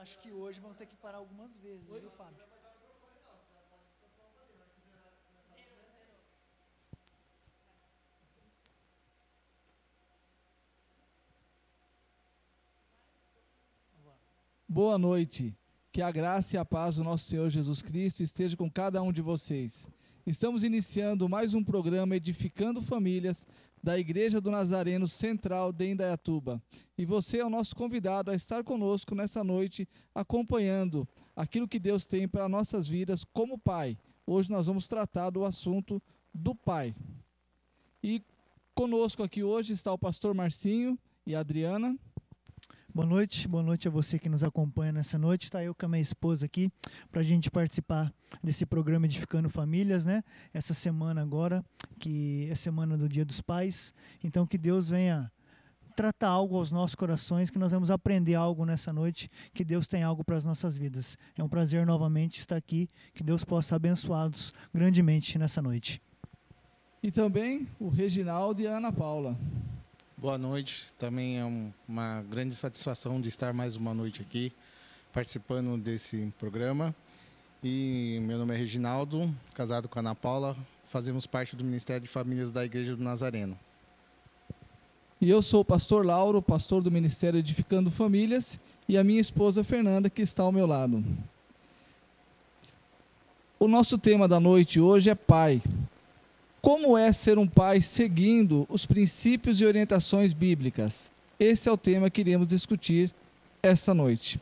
acho que hoje vão ter que parar algumas vezes, viu, Fábio? Boa noite. Que a graça e a paz do nosso Senhor Jesus Cristo esteja com cada um de vocês. Estamos iniciando mais um programa Edificando Famílias da Igreja do Nazareno Central de Indaiatuba. E você é o nosso convidado a estar conosco nessa noite, acompanhando aquilo que Deus tem para nossas vidas como pai. Hoje nós vamos tratar do assunto do pai. E conosco aqui hoje está o pastor Marcinho e a Adriana. Boa noite a você que nos acompanha nessa noite. Está eu com a minha esposa aqui para a gente participar desse programa Edificando Famílias, né? Essa semana agora, que é semana do Dia dos Pais. Então que Deus venha tratar algo aos nossos corações, que nós vamos aprender algo nessa noite, que Deus tem algo para as nossas vidas. É um prazer novamente estar aqui, que Deus possa abençoá-los grandemente nessa noite. E também o Reginaldo e a Ana Paula. Boa noite, também é uma grande satisfação de estar mais uma noite aqui, participando desse programa. E meu nome é Reginaldo, casado com a Ana Paula, fazemos parte do Ministério de Famílias da Igreja do Nazareno. E eu sou o pastor Lauro, pastor do Ministério Edificando Famílias, e a minha esposa Fernanda, que está ao meu lado. O nosso tema da noite hoje é pai. Como é ser um pai seguindo os princípios e orientações bíblicas? Esse é o tema que iremos discutir esta noite.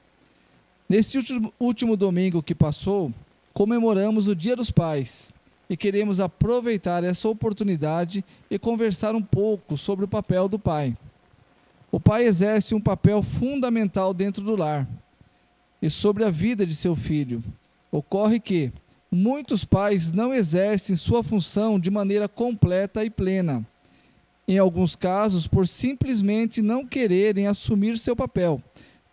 Nesse último domingo que passou, comemoramos o Dia dos Pais e queremos aproveitar essa oportunidade e conversar um pouco sobre o papel do pai. O pai exerce um papel fundamental dentro do lar e sobre a vida de seu filho. Ocorre que muitos pais não exercem sua função de maneira completa e plena. Em alguns casos, por simplesmente não quererem assumir seu papel,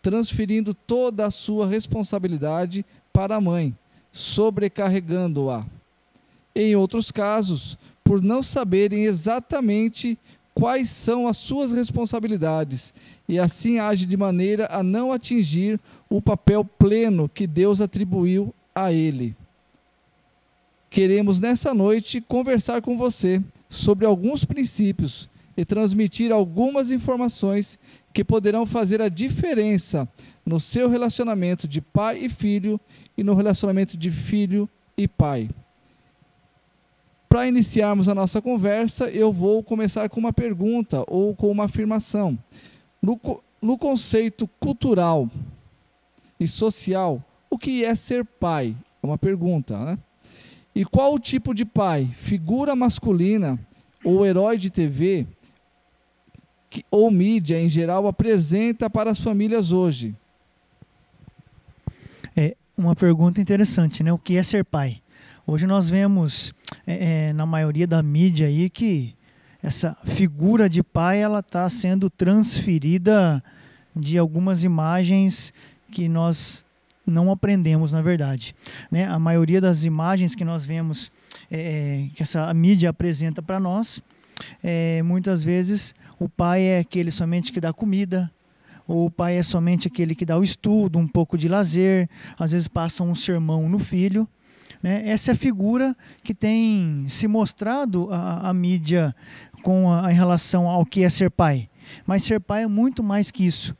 transferindo toda a sua responsabilidade para a mãe, sobrecarregando-a. Em outros casos, por não saberem exatamente quais são as suas responsabilidades e assim age de maneira a não atingir o papel pleno que Deus atribuiu a ele. Queremos nessa noite conversar com você sobre alguns princípios e transmitir algumas informações que poderão fazer a diferença no seu relacionamento de pai e filho e no relacionamento de filho e pai. Para iniciarmos a nossa conversa, eu vou começar com uma pergunta ou com uma afirmação. No conceito cultural e social, o que é ser pai? É uma pergunta, né? E qual o tipo de pai, figura masculina ou herói de TV ou mídia em geral apresenta para as famílias hoje? É uma pergunta interessante, né? O que é ser pai? Hoje nós vemos na maioria da mídia aí que essa figura de pai ela está sendo transferida de algumas imagens que nós não aprendemos, na verdade, né? A maioria das imagens que nós vemos, que essa mídia apresenta para nós, muitas vezes o pai é aquele somente que dá comida, ou o pai é somente aquele que dá o estudo, um pouco de lazer, às vezes passa um sermão no filho, né? Essa é a figura que tem se mostrado a mídia em relação ao que é ser pai. Mas ser pai é muito mais que isso.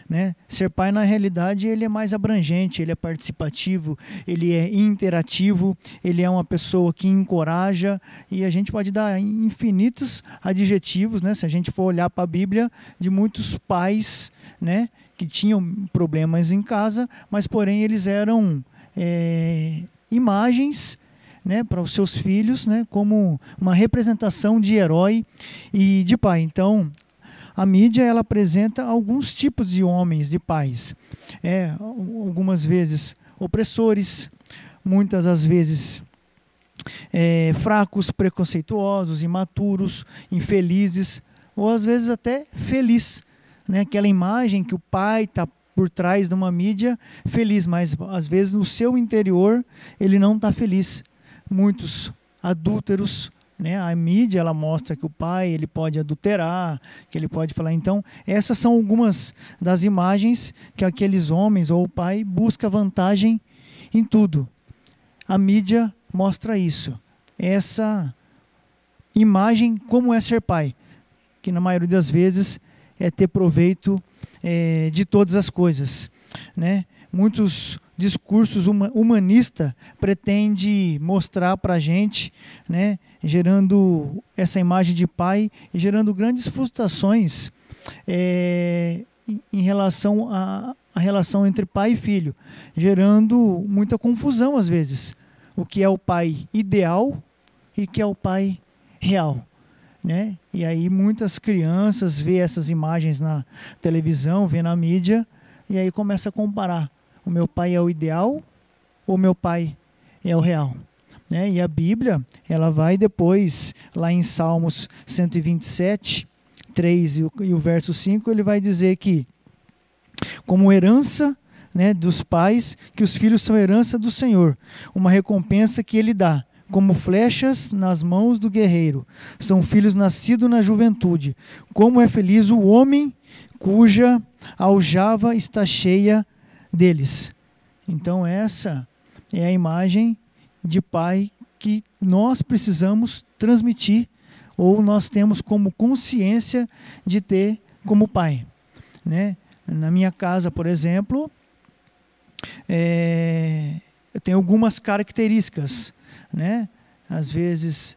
Né? Ser pai, na realidade, ele é mais abrangente, ele é participativo, ele é interativo, ele é uma pessoa que encoraja, e a gente pode dar infinitos adjetivos, né? Se a gente for olhar para a Bíblia, de muitos pais, né, que tinham problemas em casa, mas porém eles eram imagens, né, para os seus filhos, né, como uma representação de herói e de pai. Então, a mídia ela apresenta alguns tipos de homens, de pais. Algumas vezes opressores, muitas das vezes fracos, preconceituosos, imaturos, infelizes, ou às vezes até feliz. Né? Aquela imagem que o pai está por trás de uma mídia feliz, mas às vezes no seu interior ele não está feliz. Muitos adúlteros, né? A mídia, ela mostra que o pai, ele pode adulterar, que ele pode falar. Então, essas são algumas das imagens que aqueles homens ou o pai busca vantagem em tudo. A mídia mostra isso. Essa imagem, como é ser pai, que na maioria das vezes é ter proveito de todas as coisas, né? Muitos discursos humanistas pretendem mostrar para a gente, né, gerando essa imagem de pai e gerando grandes frustrações em relação à relação entre pai e filho, gerando muita confusão às vezes. O que é o pai ideal e o que é o pai real, né? E aí muitas crianças vê essas imagens na televisão, vê na mídia, e aí começa a comparar. O meu pai é o ideal ou o meu pai é o real? Né? E a Bíblia, ela vai depois, lá em Salmos 127, 3 e o verso 5, ele vai dizer que, como herança, né, dos pais, que os filhos são herança do Senhor, uma recompensa que ele dá, como flechas nas mãos do guerreiro. São filhos nascidos na juventude. Como é feliz o homem cuja aljava está cheia deles. Então essa é a imagem de pai que nós precisamos transmitir, ou nós temos como consciência de ter como pai, né? Na minha casa, por exemplo, eu tenho algumas características, né? Às vezes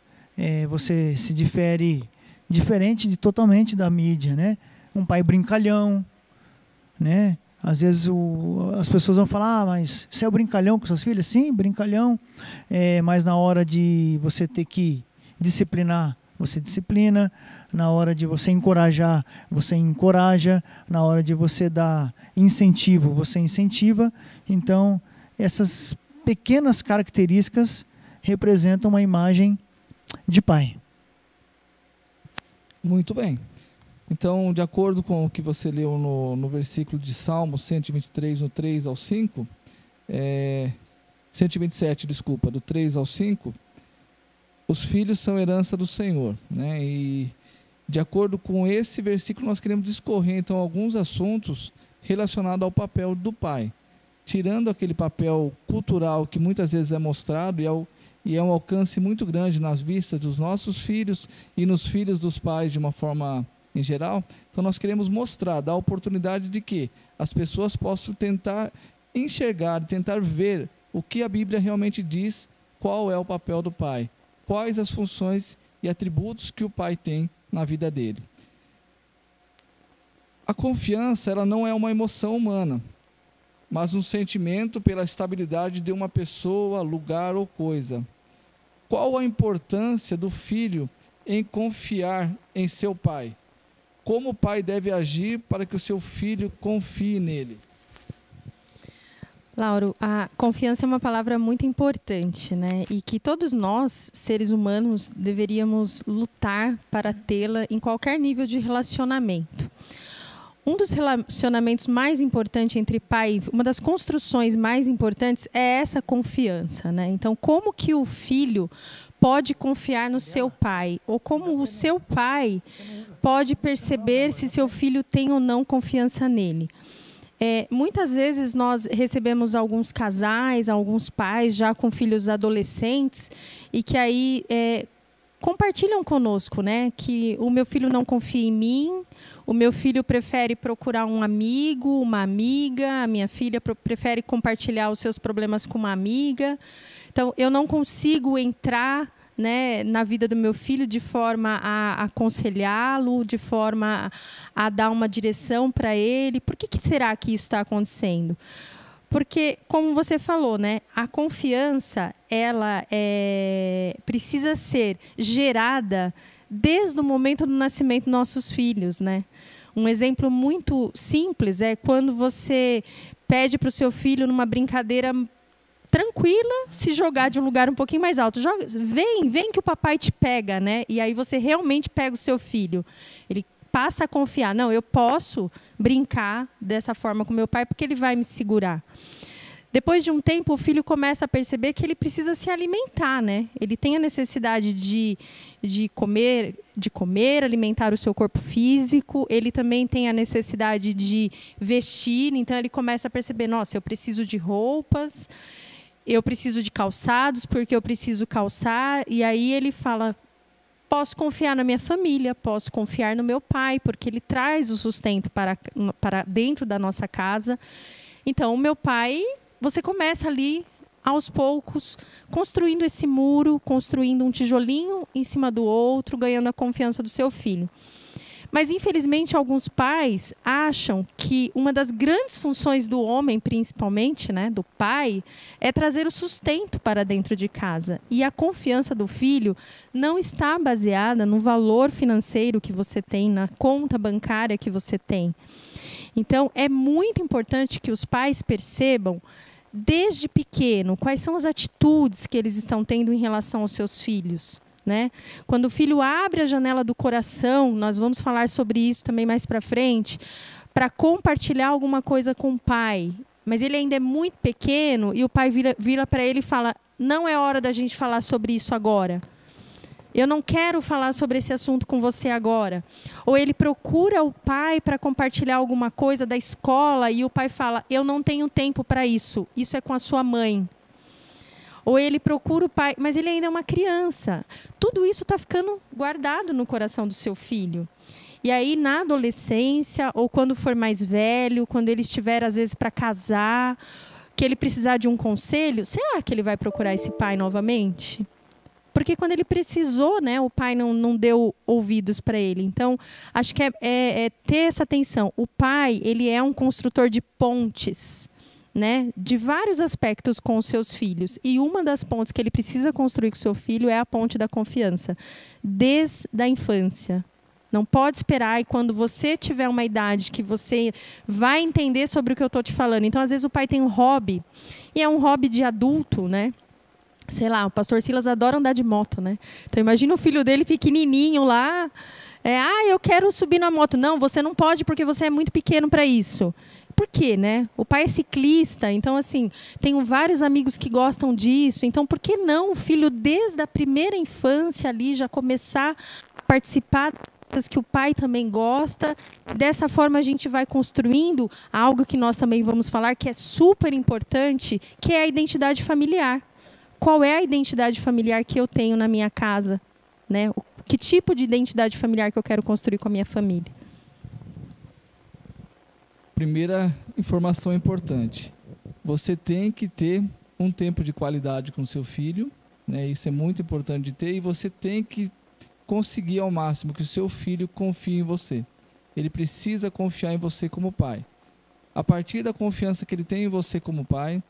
você se difere diferente totalmente da mídia, né? Um pai brincalhão, né? Às vezes as pessoas vão falar, mas você é o brincalhão com seus filhos? Sim, brincalhão, mas na hora de você ter que disciplinar, você disciplina. Na hora de você encorajar, você encoraja. Na hora de você dar incentivo, você incentiva. Então, essas pequenas características representam uma imagem de pai. Muito bem. Então, de acordo com o que você leu no versículo de Salmo 123, no 3 ao 5, 127, desculpa, do 3 ao 5, os filhos são herança do Senhor, né? E de acordo com esse versículo, nós queremos discorrer, então, alguns assuntos relacionados ao papel do pai, tirando aquele papel cultural que muitas vezes é mostrado e é um alcance muito grande nas vistas dos nossos filhos e nos filhos dos pais de uma forma em geral. Então nós queremos mostrar, dar a oportunidade de que as pessoas possam tentar enxergar, tentar ver o que a Bíblia realmente diz, qual é o papel do pai, quais as funções e atributos que o pai tem na vida dele. A confiança, ela não é uma emoção humana, mas um sentimento pela estabilidade de uma pessoa, lugar ou coisa. Qual a importância do filho em confiar em seu pai? Como o pai deve agir para que o seu filho confie nele? Lauro, a confiança é uma palavra muito importante, né? E que todos nós, seres humanos, deveríamos lutar para tê-la em qualquer nível de relacionamento. Um dos relacionamentos mais importantes entre pai, uma das construções mais importantes é essa confiança, né? Então, como que o filho pode confiar no seu pai? Ou como o seu pai pode perceber se seu filho tem ou não confiança nele? Muitas vezes nós recebemos alguns casais, alguns pais já com filhos adolescentes e que aí compartilham conosco, né? Que o meu filho não confia em mim, o meu filho prefere procurar um amigo, uma amiga, a minha filha prefere compartilhar os seus problemas com uma amiga. Então, eu não consigo entrar, né, na vida do meu filho de forma a aconselhá-lo, de forma a dar uma direção para ele. Por que será que isso está acontecendo? Porque, como você falou, né, a confiança ela precisa ser gerada desde o momento do nascimento dos nossos filhos, né? Um exemplo muito simples é quando você pede para o seu filho, numa brincadeira tranquila, se jogar de um lugar um pouquinho mais alto. Vem que o papai te pega, né? E aí você realmente pega o seu filho. Ele passa a confiar. Não, eu posso brincar dessa forma com meu pai porque ele vai me segurar. Depois de um tempo, o filho começa a perceber que ele precisa se alimentar, né? Ele tem a necessidade de comer, alimentar o seu corpo físico. Ele também tem a necessidade de vestir. Então, ele começa a perceber, nossa, eu preciso de roupas, eu preciso de calçados, porque eu preciso calçar. E aí ele fala, posso confiar na minha família, posso confiar no meu pai, porque ele traz o sustento para dentro da nossa casa. Então, o meu pai, você começa ali, aos poucos, construindo esse muro, construindo um tijolinho em cima do outro, ganhando a confiança do seu filho. Mas, infelizmente, alguns pais acham que uma das grandes funções do homem, principalmente, né, do pai, é trazer o sustento para dentro de casa. E a confiança do filho não está baseada no valor financeiro que você tem, na conta bancária que você tem. Então, é muito importante que os pais percebam, desde pequeno, quais são as atitudes que eles estão tendo em relação aos seus filhos. Né? Quando o filho abre a janela do coração, nós vamos falar sobre isso também mais para frente, para compartilhar alguma coisa com o pai, mas ele ainda é muito pequeno e o pai vira para ele e fala, não é hora da gente falar sobre isso agora. Eu não quero falar sobre esse assunto com você agora. Ou ele procura o pai para compartilhar alguma coisa da escola e o pai fala, eu não tenho tempo para isso, isso é com a sua mãe. Ou ele procura o pai, mas ele ainda é uma criança. Tudo isso está ficando guardado no coração do seu filho. E aí, na adolescência, ou quando for mais velho, quando ele estiver, às vezes, para casar, que ele precisar de um conselho, será que ele vai procurar esse pai novamente? Porque quando ele precisou, né, o pai não deu ouvidos para ele. Então, acho que é ter essa atenção. O pai, ele é um construtor de pontes, né, de vários aspectos com os seus filhos. E uma das pontes que ele precisa construir com o seu filho é a ponte da confiança, desde a infância. Não pode esperar, e quando você tiver uma idade que você vai entender sobre o que eu estou te falando. Então, às vezes, o pai tem um hobby, e é um hobby de adulto, né? Sei lá, o pastor Silas adora andar de moto, né? Então, imagina o filho dele pequenininho lá, eu quero subir na moto. Não, você não pode porque você é muito pequeno para isso. Por quê, né? O pai é ciclista, então, assim, tenho vários amigos que gostam disso. Então, por que não o filho, desde a primeira infância ali, já começar a participar das que o pai também gosta? Dessa forma, a gente vai construindo algo que nós também vamos falar, que é super importante, que é a identidade familiar. Qual é a identidade familiar que eu tenho na minha casa? Né? Que tipo de identidade familiar que eu quero construir com a minha família? Primeira informação importante, você tem que ter um tempo de qualidade com seu filho, né? Isso é muito importante de ter, e você tem que conseguir ao máximo que o seu filho confie em você. Ele precisa confiar em você como pai. A partir da confiança que ele tem em você como pai,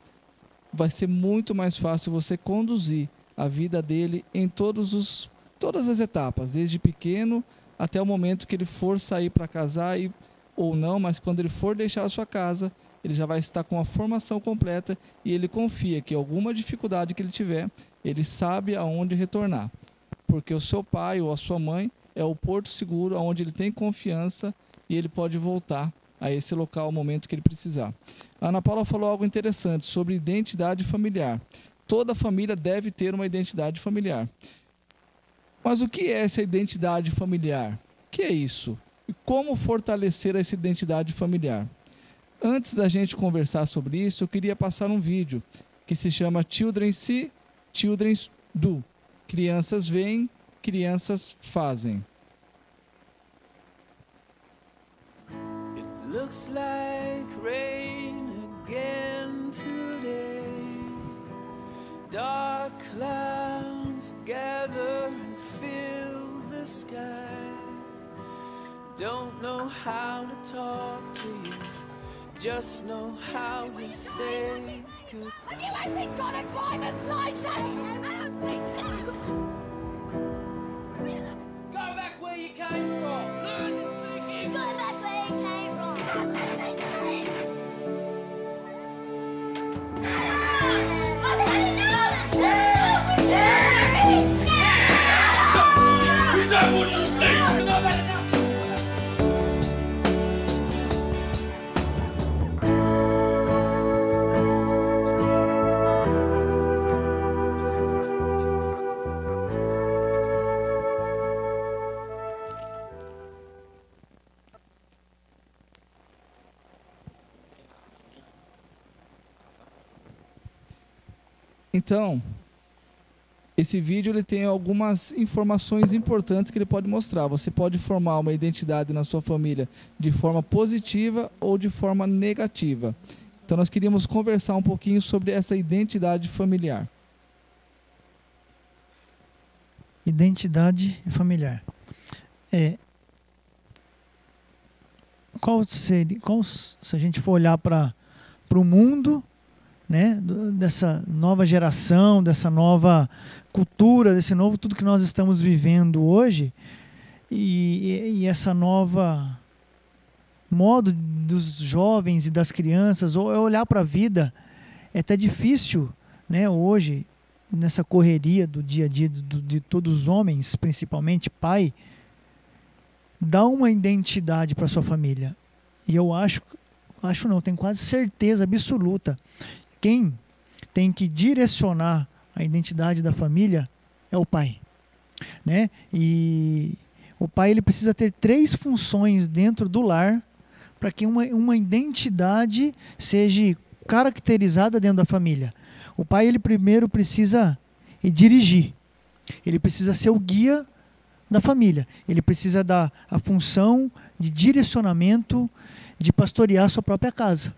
vai ser muito mais fácil você conduzir a vida dele em todas as etapas, desde pequeno até o momento que ele for sair para casar ou não, mas quando ele for deixar a sua casa, ele já vai estar com a formação completa e ele confia que alguma dificuldade que ele tiver, ele sabe aonde retornar. Porque o seu pai ou a sua mãe é o porto seguro, onde ele tem confiança e ele pode voltar a esse local ao momento que ele precisar. A Ana Paula falou algo interessante sobre identidade familiar. Toda família deve ter uma identidade familiar. Mas o que é essa identidade familiar? O que é isso? E como fortalecer essa identidade familiar? Antes da gente conversar sobre isso, eu queria passar um vídeo que se chama Children See, Children Do. Crianças veem, crianças fazem. It looks like rain again today. Dark clouds gather and fill the sky. Don't know how to talk to you, just know how to say goodbye. Have you actually got a driver's license? I don't think so. Go back where you came from. Learn to speak English. Go back where you came from. Is that what you think? No better now. Então, esse vídeo ele tem algumas informações importantes que ele pode mostrar. Você pode formar uma identidade na sua família de forma positiva ou de forma negativa. Então, nós queríamos conversar um pouquinho sobre essa identidade familiar. Identidade familiar. Se a gente for olhar para o mundo, né, dessa nova geração, dessa nova cultura, desse novo tudo que nós estamos vivendo hoje, e essa nova modo dos jovens e das crianças, ou olhar para a vida, é até difícil, né, hoje, nessa correria do dia a dia de todos os homens, principalmente pai, dar uma identidade para sua família. E eu tenho quase certeza absoluta, quem tem que direcionar a identidade da família é o pai, né? E o pai ele precisa ter 3 funções dentro do lar para que uma identidade seja caracterizada dentro da família. O pai ele primeiro precisa dirigir, ele precisa ser o guia da família, ele precisa dar a função de direcionamento, de pastorear a sua própria casa,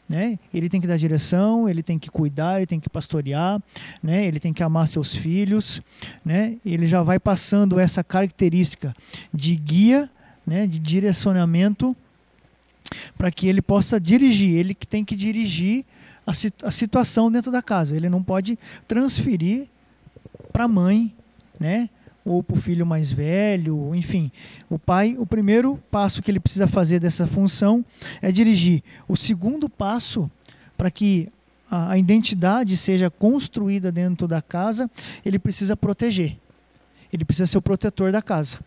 né? Ele tem que dar direção, ele tem que cuidar, ele tem que pastorear, né? Ele tem que amar seus filhos, né? Ele já vai passando essa característica de guia, né? De direcionamento, para que ele possa dirigir. Ele que tem que dirigir a situação dentro da casa. Ele não pode transferir para a mãe, né? Ou para o filho mais velho, enfim. O pai, o primeiro passo que ele precisa fazer dessa função é dirigir. O segundo passo, para que a identidade seja construída dentro da casa, ele precisa proteger. Ele precisa ser o protetor da casa.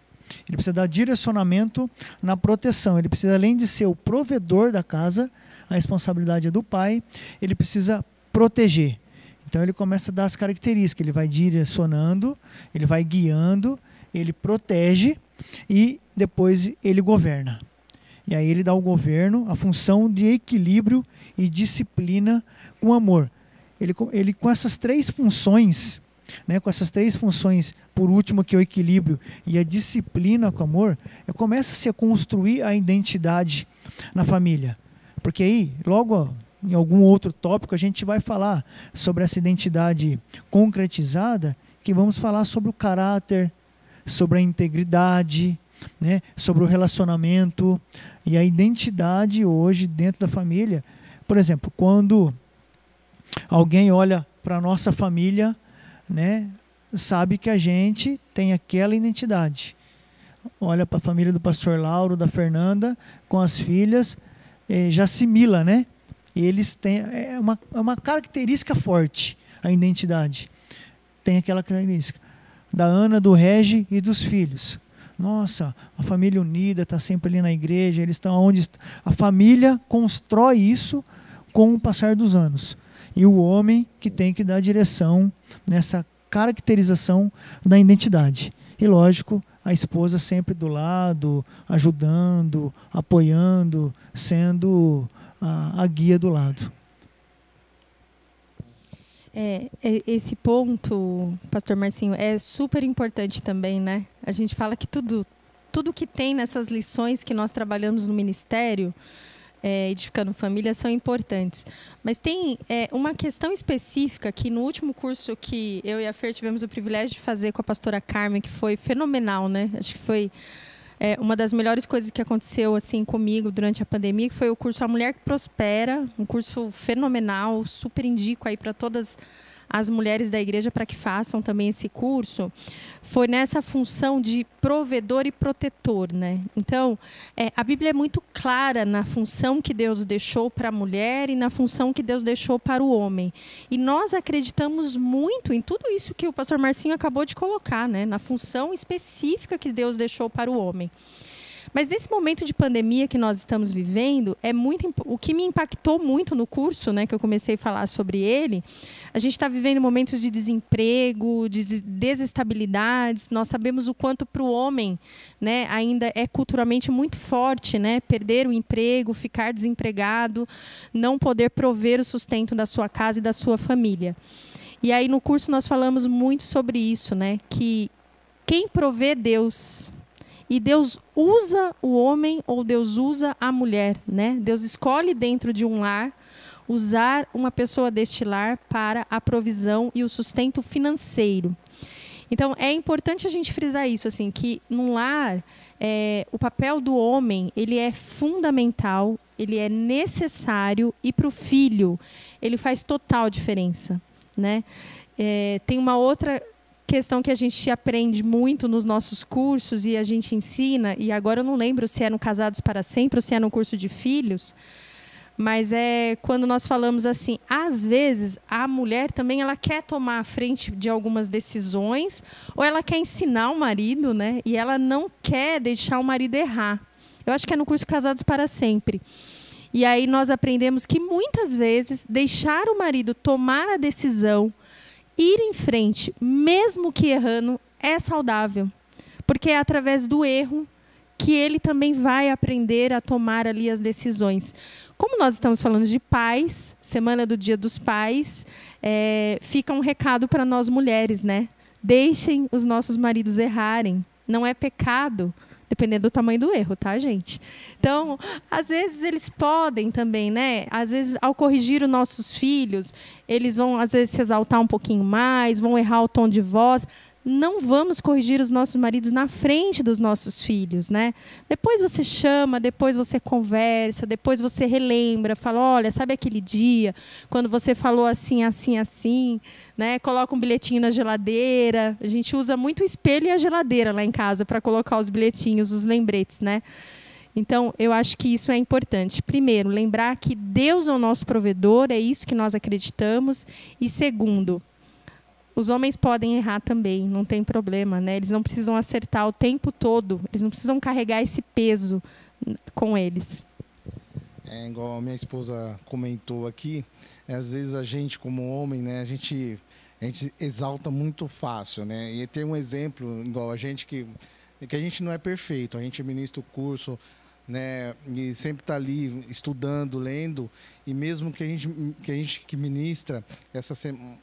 Ele precisa dar direcionamento na proteção. Ele precisa, além de ser o provedor da casa, a responsabilidade é do pai, ele precisa proteger. Então ele começa a dar as características, ele vai direcionando, ele vai guiando, ele protege e depois ele governa. E aí ele dá ao governo a função de equilíbrio e disciplina com amor. Ele com essas 3 funções, né, com essas 3 funções, por último que é o equilíbrio e a disciplina com amor, começa-se a construir a identidade na família. Porque aí, logo em algum outro tópico, a gente vai falar sobre essa identidade concretizada, que vamos falar sobre o caráter, sobre a integridade, né, sobre o relacionamento e a identidade hoje dentro da família. Por exemplo, quando alguém olha para a nossa família, né, sabe que a gente tem aquela identidade. Olha para a família do pastor Lauro, da Fernanda, com as filhas, já assimila, né? Eles têm uma característica forte, a identidade. Tem aquela característica da Ana, do Regi e dos filhos. Nossa, a família unida está sempre ali na igreja, eles estão onde a família constrói isso com o passar dos anos. E o homem que tem que dar direção nessa caracterização da identidade. E lógico, a esposa sempre do lado, ajudando, apoiando, sendo a guia do lado. Esse ponto, pastor Marcinho, é super importante também, né? A gente fala que tudo que tem nessas lições que nós trabalhamos no ministério, Edificando Família, são importantes. Mas tem uma questão específica que no último curso que eu e a Fer tivemos o privilégio de fazer com a pastora Carmen, que foi fenomenal, né? Acho que foi uma das melhores coisas que aconteceu assim comigo durante a pandemia, que foi o curso A Mulher que Prospera, um curso fenomenal, super indico aí para todas as mulheres da igreja para que façam também esse curso. Foi nessa função de provedor e protetor, né? Então, a Bíblia é muito clara na função que Deus deixou para a mulher e na função que Deus deixou para o homem. E nós acreditamos muito em tudo isso que o pastor Marcinho acabou de colocar, né? Na função específica que Deus deixou para o homem. Mas nesse momento de pandemia que nós estamos vivendo, o que me impactou muito no curso, né, que eu comecei a falar sobre ele, a gente está vivendo momentos de desemprego, de desestabilidades. Nós sabemos o quanto para o homem, né, ainda é culturalmente muito forte, né, perder o emprego, ficar desempregado, não poder prover o sustento da sua casa e da sua família. E aí no curso nós falamos muito sobre isso, né? Que quem provê é Deus. E Deus usa o homem ou Deus usa a mulher, né? Deus escolhe dentro de um lar usar uma pessoa deste lar para a provisão e o sustento financeiro. Então, é importante a gente frisar isso, assim, que num lar, o papel do homem, ele é fundamental, ele é necessário, e para o filho, ele faz total diferença, né? Tem uma outra questão que a gente aprende muito nos nossos cursos e a gente ensina, e agora eu não lembro se é no Casados para Sempre ou se é no curso de filhos, mas é quando nós falamos assim, às vezes a mulher também ela quer tomar a frente de algumas decisões, ou ela quer ensinar o marido, né? E ela não quer deixar o marido errar. Eu acho que é no curso Casados para Sempre. E aí nós aprendemos que muitas vezes deixar o marido tomar a decisão, ir em frente, mesmo que errando, é saudável. Porque é através do erro que ele também vai aprender a tomar ali as decisões. Como nós estamos falando de pais, semana do Dia dos Pais, fica um recado para nós mulheres, né? Deixem os nossos maridos errarem. Não é pecado, dependendo do tamanho do erro, tá, gente? Então, às vezes eles podem também, né? Às vezes, ao corrigir os nossos filhos, eles vão, às vezes, se exaltar um pouquinho mais, vão errar o tom de voz. Não vamos corrigir os nossos maridos na frente dos nossos filhos, né? Depois você chama, depois você conversa, depois você relembra, fala, olha, sabe aquele dia quando você falou assim, assim, assim, né? Coloca um bilhetinho na geladeira. A gente usa muito o espelho e a geladeira lá em casa para colocar os bilhetinhos, os lembretes, né? Então, eu acho que isso é importante. Primeiro, lembrar que Deus é o nosso provedor, é isso que nós acreditamos. E segundo, os homens podem errar também, não tem problema, né? Eles não precisam acertar o tempo todo, eles não precisam carregar esse peso com eles. Igual a minha esposa comentou aqui, às vezes a gente como homem, né, a gente exalta muito fácil, né? E tem um exemplo, igual a gente que a gente não é perfeito, a gente ministra o curso, né, e sempre está ali estudando, lendo, e mesmo que a gente ministra,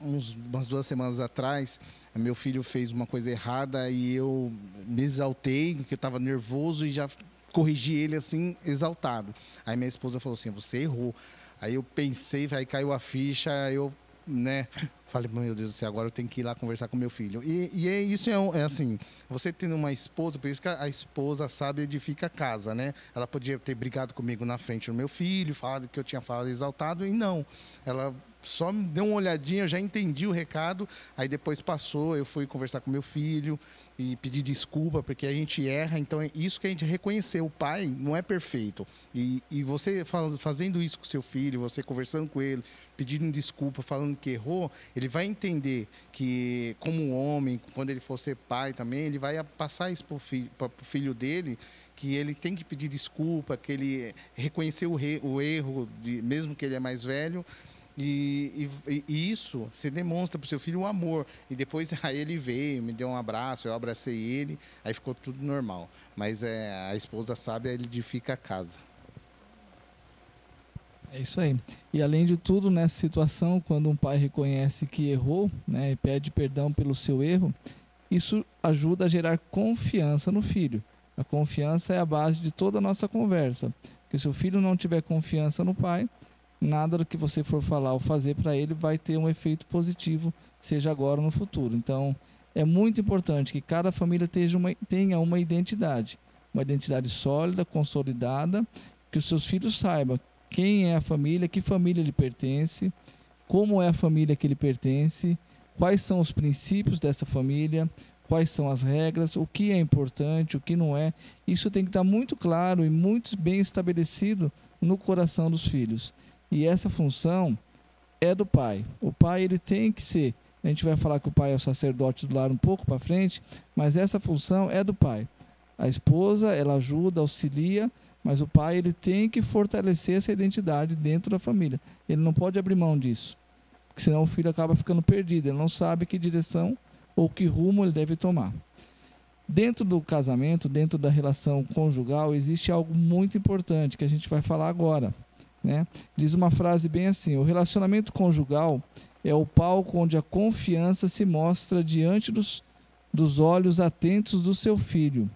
umas 2 semanas atrás, meu filho fez uma coisa errada e eu me exaltei, que eu estava nervoso e já corrigi ele assim, exaltado. Aí minha esposa falou assim, você errou. Aí eu pensei, aí caiu a ficha, eu, né, falei, meu Deus do céu, agora eu tenho que ir lá conversar com meu filho. Isso é assim, você tendo uma esposa, por isso que a esposa sabe edifica a casa, né? Ela podia ter brigado comigo na frente do meu filho, falado que eu tinha falado exaltado, e não. Ela só me deu uma olhadinha, eu já entendi o recado, aí depois passou, eu fui conversar com meu filho e pedir desculpa, porque a gente erra, então é isso que a gente reconheceu, o pai não é perfeito, e você fazendo isso com seu filho, você conversando com ele, pedindo desculpa, falando que errou, ele vai entender que, como homem, quando ele for ser pai também, ele vai passar isso para o filho dele, que ele tem que pedir desculpa, que ele reconheceu o erro, mesmo que ele é mais velho. E isso, você demonstra para o seu filho o amor. E depois aí ele veio, me deu um abraço, eu abracei ele, aí ficou tudo normal. Mas a esposa sabe, ele edifica a casa. É isso aí. E além de tudo, nessa situação, quando um pai reconhece que errou, né, e pede perdão pelo seu erro, isso ajuda a gerar confiança no filho. A confiança é a base de toda a nossa conversa. Porque se o filho não tiver confiança no pai, nada do que você for falar ou fazer para ele vai ter um efeito positivo, seja agora ou no futuro. Então, é muito importante que cada família tenha uma identidade sólida, consolidada, que os seus filhos saibam quem é a família, que família ele pertence, como é a família que ele pertence, quais são os princípios dessa família, quais são as regras, o que é importante, o que não é. Isso tem que estar muito claro e muito bem estabelecido no coração dos filhos. E essa função é do pai. O pai, ele tem que ser, a gente vai falar que o pai é o sacerdote do lar um pouco para frente, mas essa função é do pai. A esposa, ela ajuda, auxilia, mas o pai, ele tem que fortalecer essa identidade dentro da família. Ele não pode abrir mão disso, porque senão o filho acaba ficando perdido, ele não sabe que direção ou que rumo ele deve tomar. Dentro do casamento, dentro da relação conjugal, existe algo muito importante que a gente vai falar agora, né? Diz uma frase bem assim: o relacionamento conjugal é o palco onde a confiança se mostra diante dos olhos atentos do seu filho.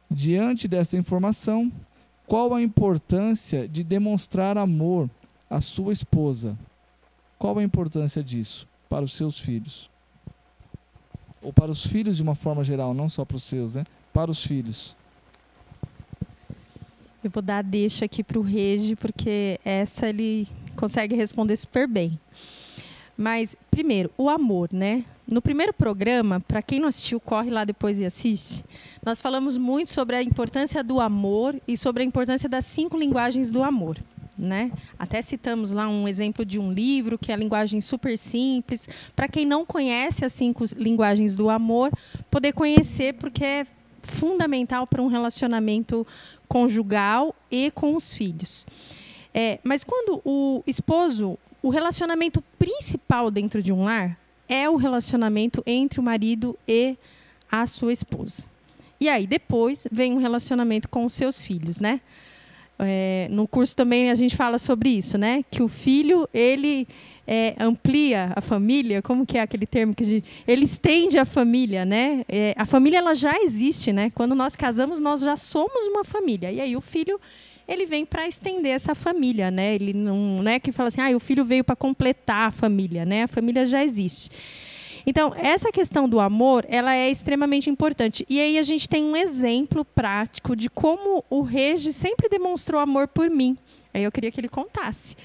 Diante desta informação, qual a importância de demonstrar amor à sua esposa? Qual a importância disso para os seus filhos? Ou para os filhos de uma forma geral, não só para os seus, né? Para os filhos. Eu vou dar a deixa aqui para o Regi, porque essa ele consegue responder super bem. Mas, primeiro, o amor, né? No primeiro programa, para quem não assistiu, corre lá depois e assiste. Nós falamos muito sobre a importância do amor e sobre a importância das 5 linguagens do amor, né? Até citamos lá um exemplo de um livro, que é a linguagem super simples. Para quem não conhece as 5 linguagens do amor, poder conhecer, porque é fundamental para um relacionamento conjugal e com os filhos. Mas quando o esposo... O relacionamento principal dentro de um lar é o relacionamento entre o marido e a sua esposa. E aí, depois, vem um relacionamento com os seus filhos, né? No curso também a gente fala sobre isso, né? Que o filho, ele amplia a família. Como que é aquele termo que ele estende a família, né? A família, ela já existe, né? Quando nós casamos, nós já somos uma família. E aí, o filho... ele vem para estender essa família, né? Ele não é que fala assim, o filho veio para completar a família, né? A família já existe. Então, essa questão do amor, ela é extremamente importante. E aí a gente tem um exemplo prático de como o Regi sempre demonstrou amor por mim. Aí eu queria que ele contasse,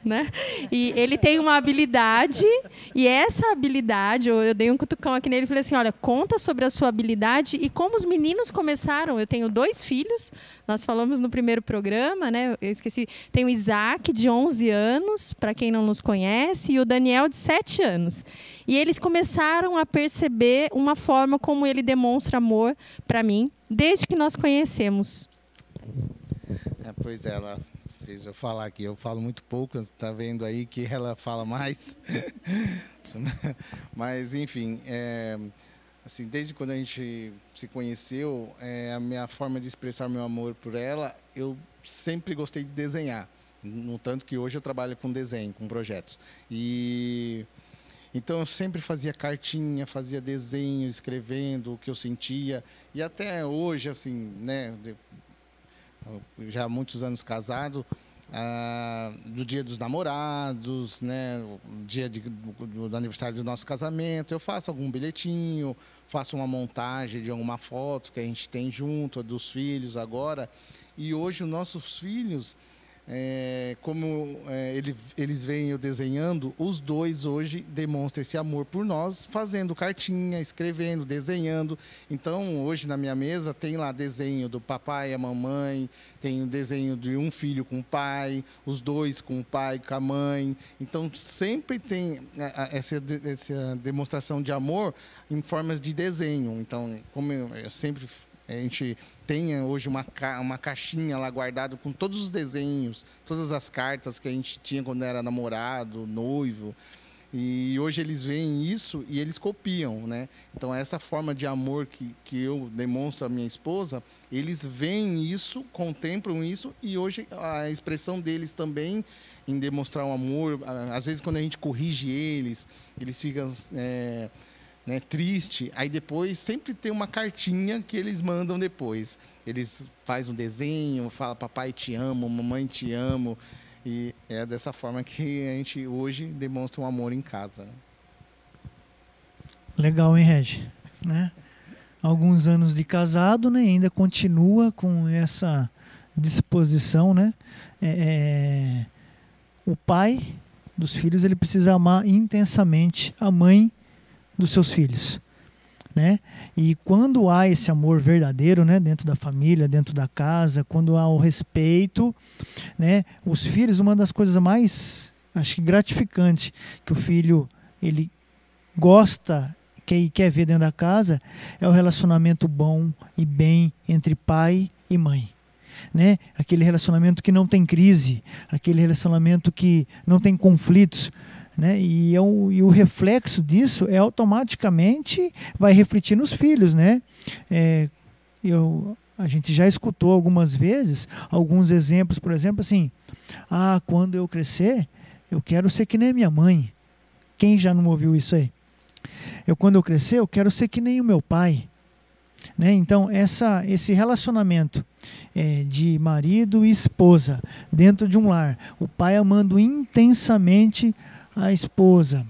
né? E ele tem uma habilidade, e essa habilidade, eu dei um cutucão aqui nele e falei assim, olha, conta sobre a sua habilidade e como os meninos começaram. Eu tenho 2 filhos, nós falamos no primeiro programa, né? Eu esqueci, tem o Isaac, de 11 anos, para quem não nos conhece, e o Daniel, de 7 anos. E eles começaram a perceber uma forma como ele demonstra amor para mim, desde que nós conhecemos. Pois é, ela fez eu falar aqui. Eu falo muito pouco, está vendo aí que ela fala mais. Mas, enfim, assim, desde quando a gente se conheceu, a minha forma de expressar meu amor por ela, eu sempre gostei de desenhar. No tanto que hoje eu trabalho com desenho, com projetos. Então, eu sempre fazia cartinha, fazia desenho, escrevendo o que eu sentia. E até hoje, assim, né, já há muitos anos casado, do dia dos namorados, né, dia do aniversário do nosso casamento, eu faço algum bilhetinho, faço uma montagem de alguma foto que a gente tem junto, dos filhos agora. E hoje os nossos filhos... como eles veem eu desenhando, os 2 hoje demonstram esse amor por nós, fazendo cartinha, escrevendo, desenhando. Então, hoje na minha mesa tem lá desenho do papai e a mamãe, tem o desenho de um filho com o pai, os 2 com o pai, com a mãe. Então, sempre tem essa demonstração de amor em formas de desenho. Então, como eu sempre... A gente tem hoje uma caixinha lá guardada com todos os desenhos, todas as cartas que a gente tinha quando era namorado, noivo. E hoje eles veem isso e eles copiam, né? Então, essa forma de amor que eu demonstro à minha esposa, eles veem isso, contemplam isso, e hoje a expressão deles também em demonstrar um amor. Às vezes, quando a gente corrige eles ficam... triste, aí depois sempre tem uma cartinha que eles mandam depois. Eles fazem um desenho, falam, papai te amo, mamãe te amo, e é dessa forma que a gente hoje demonstra um amor em casa. Legal, hein, Regi? Né? Alguns anos de casado, né? Ainda continua com essa disposição, né? O pai dos filhos, ele precisa amar intensamente a mãe dos seus filhos, né? E quando há esse amor verdadeiro, né, dentro da família, dentro da casa, quando há o respeito, né, os filhos, uma das coisas mais, acho que gratificantes que o filho ele gosta, quer ver dentro da casa, é o relacionamento bom e bem entre pai e mãe. Né? Aquele relacionamento que não tem crise, aquele relacionamento que não tem conflitos, né? E o reflexo disso automaticamente vai refletir nos filhos, né? A gente já escutou algumas vezes alguns exemplos, por exemplo, assim, quando eu crescer, eu quero ser que nem minha mãe. Quem já não ouviu isso aí? Quando eu crescer, eu quero ser que nem o meu pai. Né? Então, esse relacionamento de marido e esposa dentro de um lar, o pai amando intensamente a esposa,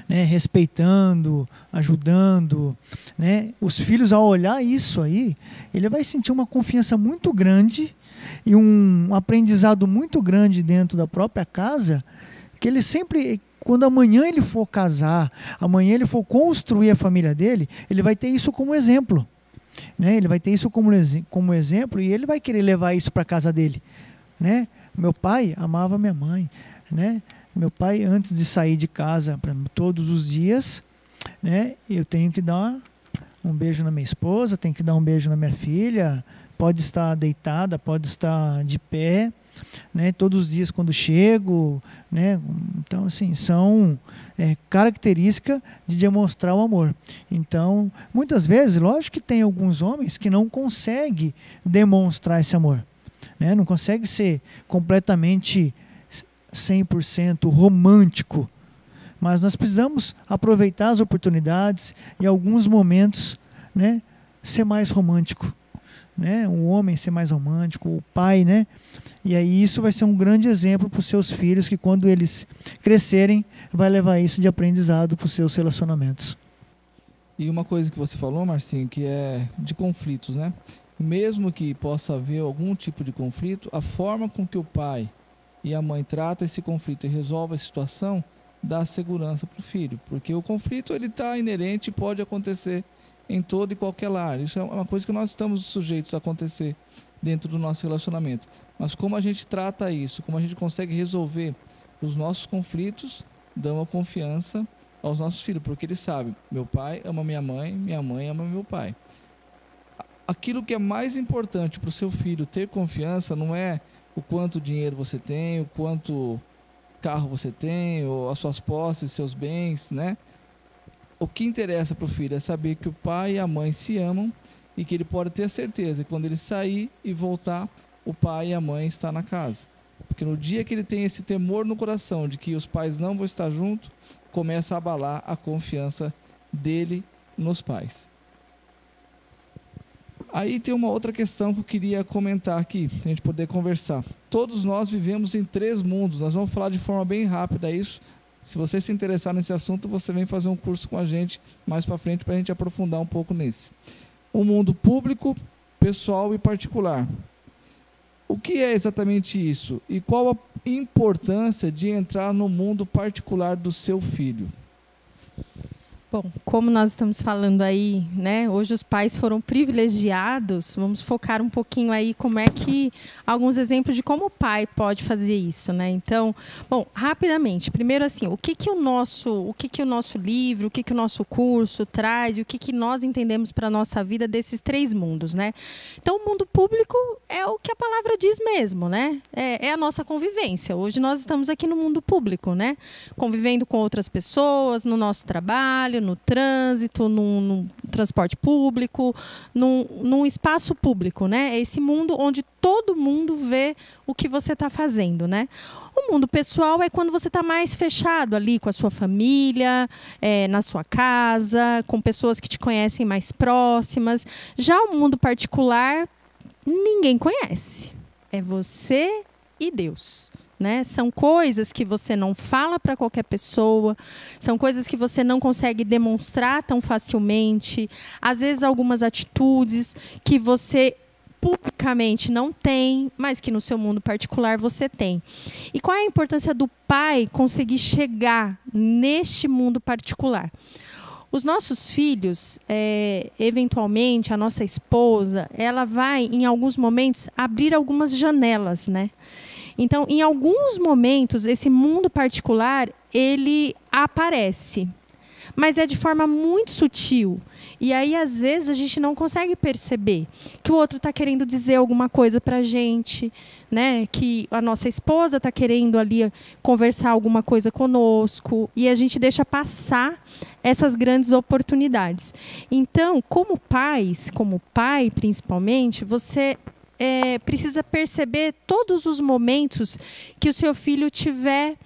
né? Respeitando, ajudando, né? Os filhos, ao olhar isso aí, ele vai sentir uma confiança muito grande e um aprendizado muito grande dentro da própria casa, que ele sempre, quando amanhã ele for casar, amanhã ele for construir a família dele, ele vai ter isso como exemplo. Né? Ele vai ter isso como exemplo e ele vai querer levar isso para a casa dele. Né? Meu pai amava minha mãe. Né? Meu pai, antes de sair de casa todos os dias, né, eu tenho que dar um beijo na minha esposa, tenho que dar um beijo na minha filha, pode estar deitada, pode estar de pé, né, todos os dias quando chego, né, então assim, são características de demonstrar o amor. Então, muitas vezes, lógico que tem alguns homens que não conseguem demonstrar esse amor, né, não conseguem ser completamente 100% romântico, mas nós precisamos aproveitar as oportunidades e, em alguns momentos, né, ser mais romântico, né, o homem ser mais romântico, o pai, né, e aí isso vai ser um grande exemplo para os seus filhos, que quando eles crescerem, vai levar isso de aprendizado para os seus relacionamentos. E uma coisa que você falou, Marcinho, que é de conflitos, né? Mesmo que possa haver algum tipo de conflito, a forma com que o pai e a mãe trata esse conflito e resolve a situação, dá segurança para o filho. Porque o conflito ele está inerente e pode acontecer em todo e qualquer lar. Isso é uma coisa que nós estamos sujeitos a acontecer dentro do nosso relacionamento. Mas como a gente trata isso, como a gente consegue resolver os nossos conflitos, dá uma confiança aos nossos filhos. Porque eles sabem, meu pai ama minha mãe ama meu pai. Aquilo que é mais importante para o seu filho ter confiança não é o quanto dinheiro você tem, o quanto carro você tem, ou as suas posses, seus bens, né? O que interessa para o filho é saber que o pai e a mãe se amam e que ele pode ter certeza que quando ele sair e voltar, o pai e a mãe estão na casa. Porque no dia que ele tem esse temor no coração de que os pais não vão estar juntos, começa a abalar a confiança dele nos pais. Aí tem uma outra questão que eu queria comentar aqui, para a gente poder conversar. Todos nós vivemos em 3 mundos, nós vamos falar de forma bem rápida isso. Se você se interessar nesse assunto, você vem fazer um curso com a gente mais para frente para a gente aprofundar um pouco nesse. O mundo público, pessoal e particular. O que é exatamente isso? E qual a importância de entrar no mundo particular do seu filho? Bom, como nós estamos falando aí, né? Hoje os pais foram privilegiados. Vamos focar um pouquinho aí como é que alguns exemplos de como o pai pode fazer isso, né? Então, bom, rapidamente. Primeiro, assim, o que o nosso livro, o que o nosso curso traz e o que nós entendemos para a nossa vida desses 3 mundos, né? Então, o mundo público é o que a palavra diz mesmo, né? É a nossa convivência. Hoje nós estamos aqui no mundo público, né? Convivendo com outras pessoas, no nosso trabalho, no trânsito, no transporte público, num espaço público, né? É esse mundo onde todo mundo vê o que você está fazendo, né? O mundo pessoal é quando você está mais fechado ali com a sua família, na sua casa, com pessoas que te conhecem mais próximas. Já o mundo particular, ninguém conhece. É você e Deus. Né? São coisas que você não fala para qualquer pessoa, são coisas que você não consegue demonstrar tão facilmente, às vezes algumas atitudes que você publicamente não tem, mas que no seu mundo particular você tem. E qual é a importância do pai conseguir chegar neste mundo particular? Os nossos filhos, eventualmente, a nossa esposa, ela vai, em alguns momentos, abrir algumas janelas, né? Então, em alguns momentos, esse mundo particular, ele aparece. Mas é de forma muito sutil. E aí, às vezes, a gente não consegue perceber que o outro está querendo dizer alguma coisa para a gente, né? Que a nossa esposa está querendo ali conversar alguma coisa conosco. E a gente deixa passar essas grandes oportunidades. Então, como pais, como pai principalmente, você precisa perceber todos os momentos que o seu filho estiver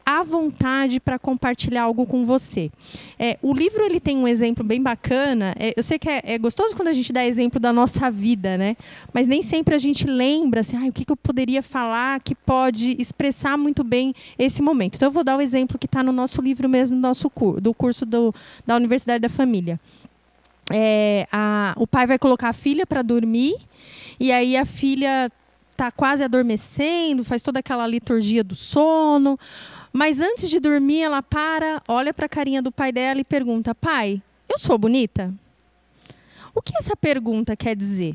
à vontade para compartilhar algo com você. O livro ele tem um exemplo bem bacana. Eu sei que é gostoso quando a gente dá exemplo da nossa vida, né? Mas nem sempre a gente lembra assim, o que eu poderia falar que pode expressar muito bem esse momento. Então, eu vou dar o exemplo que está no nosso livro mesmo, do curso da Universidade da Família. O pai vai colocar a filha para dormir, e aí a filha está quase adormecendo, faz toda aquela liturgia do sono, mas antes de dormir ela olha para a carinha do pai dela e pergunta: pai, eu sou bonita? O que essa pergunta quer dizer?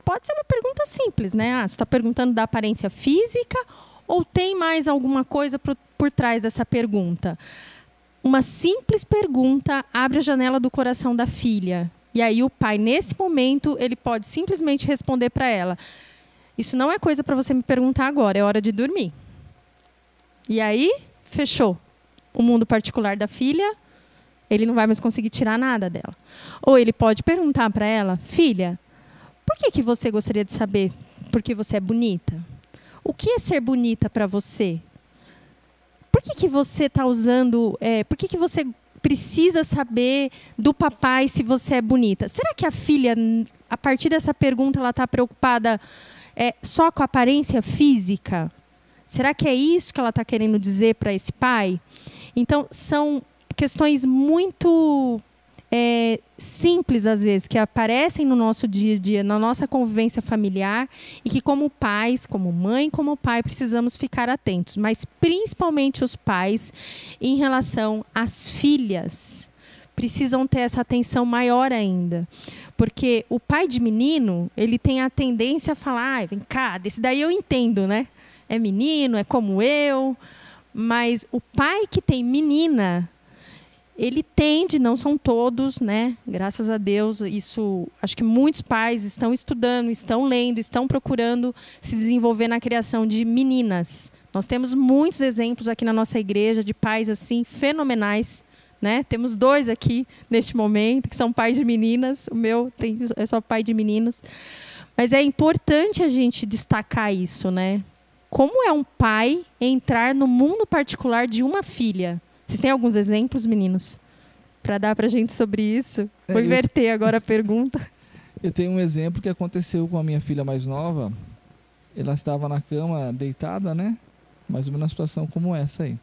Pode ser uma pergunta simples, né? Você está perguntando da aparência física ou tem mais alguma coisa por trás dessa pergunta? Uma simples pergunta abre a janela do coração da filha. E aí o pai, nesse momento, ele pode simplesmente responder para ela: isso não é coisa para você me perguntar agora, é hora de dormir. E aí, fechou. O mundo particular da filha, ele não vai mais conseguir tirar nada dela. Ou ele pode perguntar para ela: filha, por que você gostaria de saber por que você é bonita? O que é ser bonita para você? Por que você está usando... por que você precisa saber do papai se você é bonita? Será que a filha, a partir dessa pergunta, ela está preocupada só com a aparência física? Será que é isso que ela está querendo dizer para esse pai? Então, são questões muito simples, às vezes, que aparecem no nosso dia a dia, na nossa convivência familiar, e que, como pais, como mãe, como pai, precisamos ficar atentos. Mas, principalmente os pais, em relação às filhas, precisam ter essa atenção maior ainda. Porque o pai de menino, ele tem a tendência a falar: vem cá, desse daí eu entendo, né? É menino, é como eu. Mas o pai que tem menina, ele tende, não são todos, né? Graças a Deus, isso, acho que muitos pais estão estudando, estão lendo, estão procurando se desenvolver na criação de meninas. Nós temos muitos exemplos aqui na nossa igreja de pais assim fenomenais, né? Temos 2 aqui neste momento que são pais de meninas. O meu é só pai de meninos. Mas é importante a gente destacar isso, né? Como é um pai entrar no mundo particular de uma filha? Vocês têm alguns exemplos, meninos, para dar para a gente sobre isso? Vou inverter agora a pergunta. Eu tenho um exemplo que aconteceu com a minha filha mais nova. Ela estava na cama, deitada, né? Mais ou menos uma situação como essa aí.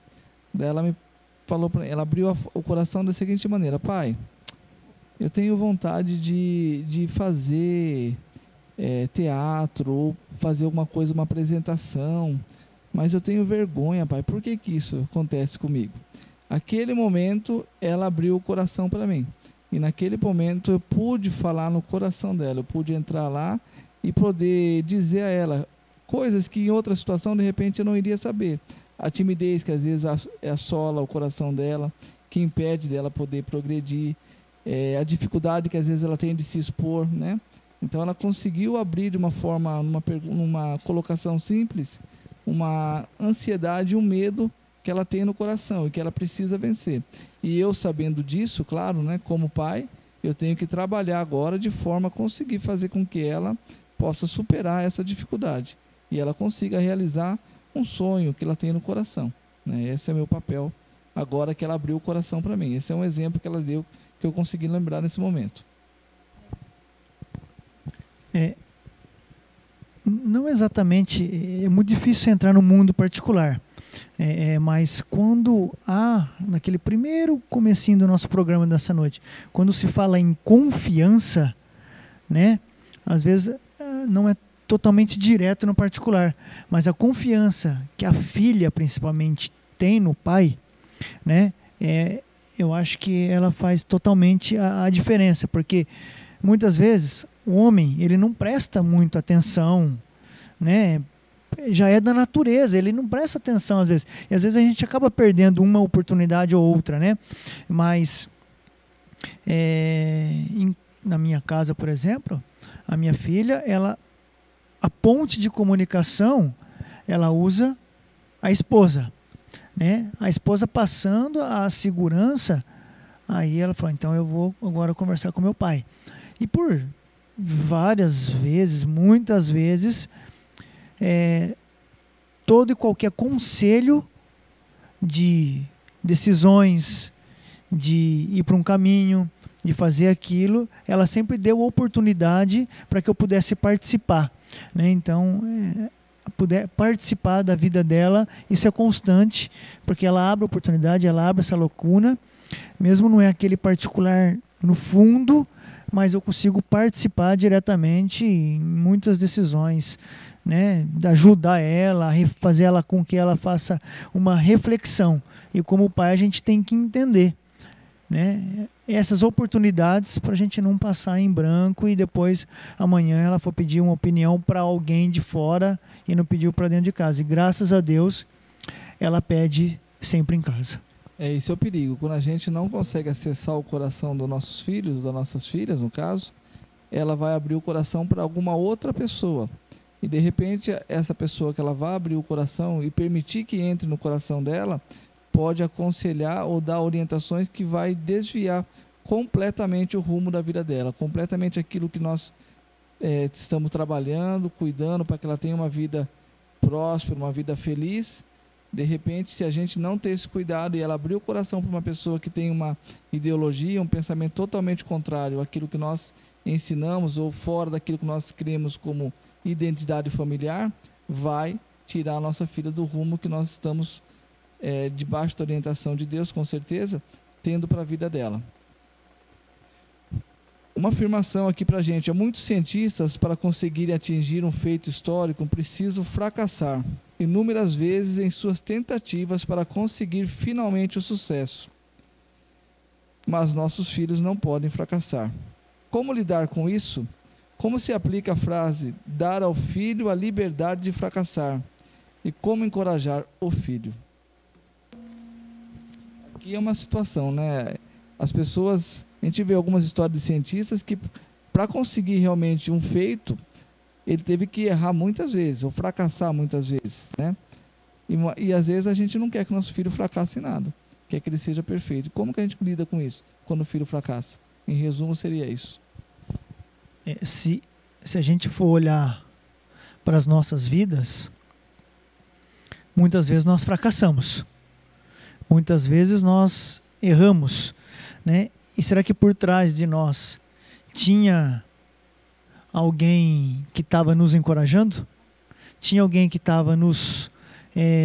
Daí ela me falou, ela abriu o coração da seguinte maneira: pai, eu tenho vontade de fazer teatro, ou fazer alguma coisa, uma apresentação, mas eu tenho vergonha, pai. Por que isso acontece comigo? Aquele momento, ela abriu o coração para mim. E naquele momento, eu pude falar no coração dela. Eu pude entrar lá e poder dizer a ela coisas que em outra situação, de repente, eu não iria saber. A timidez que às vezes assola o coração dela, que impede dela poder progredir. A dificuldade que às vezes ela tem de se expor, né? Então, ela conseguiu abrir de uma forma, numa colocação simples, uma ansiedade e um medo que ela tem no coração e que ela precisa vencer. E eu, sabendo disso, claro, né, como pai, eu tenho que trabalhar agora de forma a conseguir fazer com que ela possa superar essa dificuldade e ela consiga realizar um sonho que ela tem no coração, né? Esse é meu papel agora que ela abriu o coração para mim. Esse é um exemplo que ela deu que eu consegui lembrar nesse momento. Não exatamente, é muito difícil entrar no mundo particular. Mas quando naquele primeiro comecinho do nosso programa dessa noite, quando se fala em confiança, né, às vezes não é totalmente direto no particular, mas a confiança que a filha principalmente tem no pai, né, eu acho que ela faz totalmente a diferença, porque muitas vezes o homem, ele não presta muito atenção, né? Já é da natureza, ele não presta atenção às vezes. E às vezes a gente acaba perdendo uma oportunidade ou outra, né? Mas na minha casa, por exemplo, a minha filha, a ponte de comunicação, ela usa a esposa, né? A esposa passando a segurança, aí ela falou: então eu vou agora conversar com meu pai. E por várias vezes, muitas vezes, todo e qualquer conselho de decisões, de ir para um caminho, de fazer aquilo, ela sempre deu oportunidade para que eu pudesse participar, né? Então, puder participar da vida dela, isso é constante, porque ela abre a oportunidade, ela abre essa lacuna, mesmo não é aquele particular no fundo, mas eu consigo participar diretamente em muitas decisões, né? Ajudar ela, fazer ela com que ela faça uma reflexão. E como pai a gente tem que entender, né, essas oportunidades para a gente não passar em branco e depois amanhã ela for pedir uma opinião para alguém de fora e não pediu para dentro de casa. E graças a Deus ela pede sempre em casa. Esse é o perigo. Quando a gente não consegue acessar o coração dos nossos filhos, das nossas filhas, no caso, ela vai abrir o coração para alguma outra pessoa. E de repente essa pessoa que ela vai abrir o coração e permitir que entre no coração dela, pode aconselhar ou dar orientações que vai desviar completamente o rumo da vida dela, completamente aquilo que nós estamos trabalhando, cuidando para que ela tenha uma vida próspera, uma vida feliz. De repente, se a gente não ter esse cuidado e ela abrir o coração para uma pessoa que tem uma ideologia, um pensamento totalmente contrário àquilo que nós ensinamos ou fora daquilo que nós cremos como identidade familiar, vai tirar a nossa filha do rumo que nós estamos debaixo da orientação de Deus, com certeza, tendo para a vida dela. Uma afirmação aqui para a gente: muitos cientistas, para conseguirem atingir um feito histórico, precisam fracassar inúmeras vezes em suas tentativas para conseguir finalmente o sucesso. Mas nossos filhos não podem fracassar. Como lidar com isso? Como se aplica a frase dar ao filho a liberdade de fracassar? E como encorajar o filho? Aqui é uma situação, né? As pessoas, a gente vê algumas histórias de cientistas que, para conseguir realmente um feito, ele teve que errar muitas vezes, ou fracassar muitas vezes, né? E às vezes a gente não quer que o nosso filho fracasse em nada, quer que ele seja perfeito. Como que a gente lida com isso, quando o filho fracassa? Em resumo, seria isso. Se a gente for olhar para as nossas vidas, muitas vezes nós fracassamos. Muitas vezes nós erramos, né? E será que por trás de nós tinha alguém que estava nos encorajando? Tinha alguém que estava nos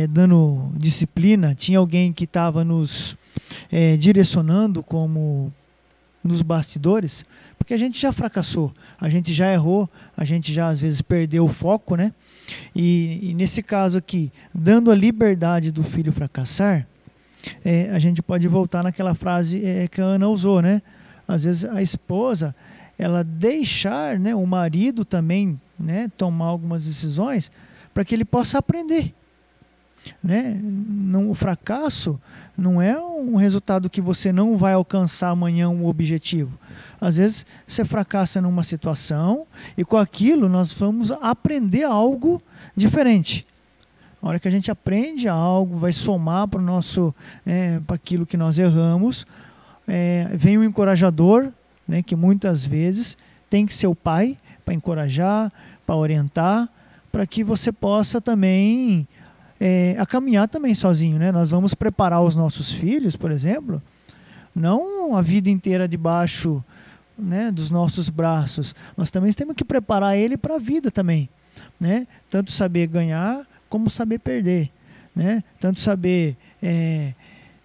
dando disciplina? Tinha alguém que estava nos direcionando como nos bastidores? Porque a gente já fracassou, a gente já errou, a gente já às vezes perdeu o foco, né? E nesse caso aqui, dando a liberdade do filho fracassar, a gente pode voltar naquela frase que a Ana usou, né? Às vezes a esposa, ela deixar, né, o marido também, né, tomar algumas decisões para que ele possa aprender, né? O fracasso não é um resultado que você não vai alcançar amanhã um objetivo. Às vezes você fracassa numa situação e com aquilo nós vamos aprender algo diferente. A hora que a gente aprende algo, vai somar para o nosso, para aquilo que nós erramos, vem o encorajador, né, que muitas vezes tem que ser o pai para encorajar, para orientar, para que você possa também a caminhar também sozinho, né? Nós vamos preparar os nossos filhos, por exemplo, não a vida inteira debaixo, né, dos nossos braços. Nós também temos que preparar ele para a vida também, né? Tanto saber ganhar como saber perder, né? Tanto saber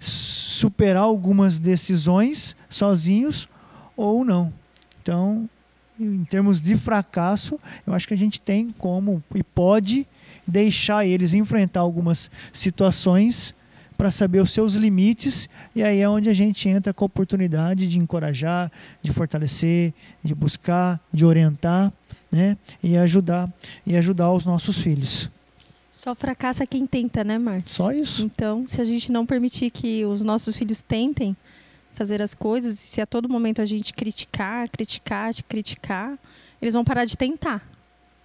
superar algumas decisões sozinhos ou não. Então, em termos de fracasso, eu acho que a gente tem como e pode deixar eles enfrentar algumas situações para saber os seus limites, e aí é onde a gente entra com a oportunidade de encorajar, de fortalecer, de buscar, de orientar, né? E ajudar os nossos filhos. Só fracassa quem tenta, né, Márcio? Só isso. Então, se a gente não permitir que os nossos filhos tentem fazer as coisas, e se a todo momento a gente criticar, eles vão parar de tentar,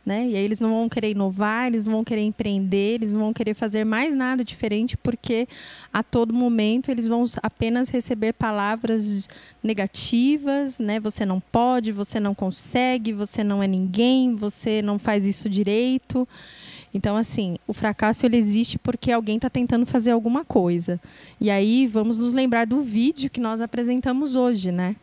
né? E aí eles não vão querer inovar, eles não vão querer empreender, eles não vão querer fazer mais nada diferente, porque a todo momento eles vão apenas receber palavras negativas, né? Você não pode, você não consegue, você não é ninguém, você não faz isso direito. Então, assim, o fracasso ele existe porque alguém está tentando fazer alguma coisa. E aí vamos nos lembrar do vídeo que nós apresentamos hoje, né?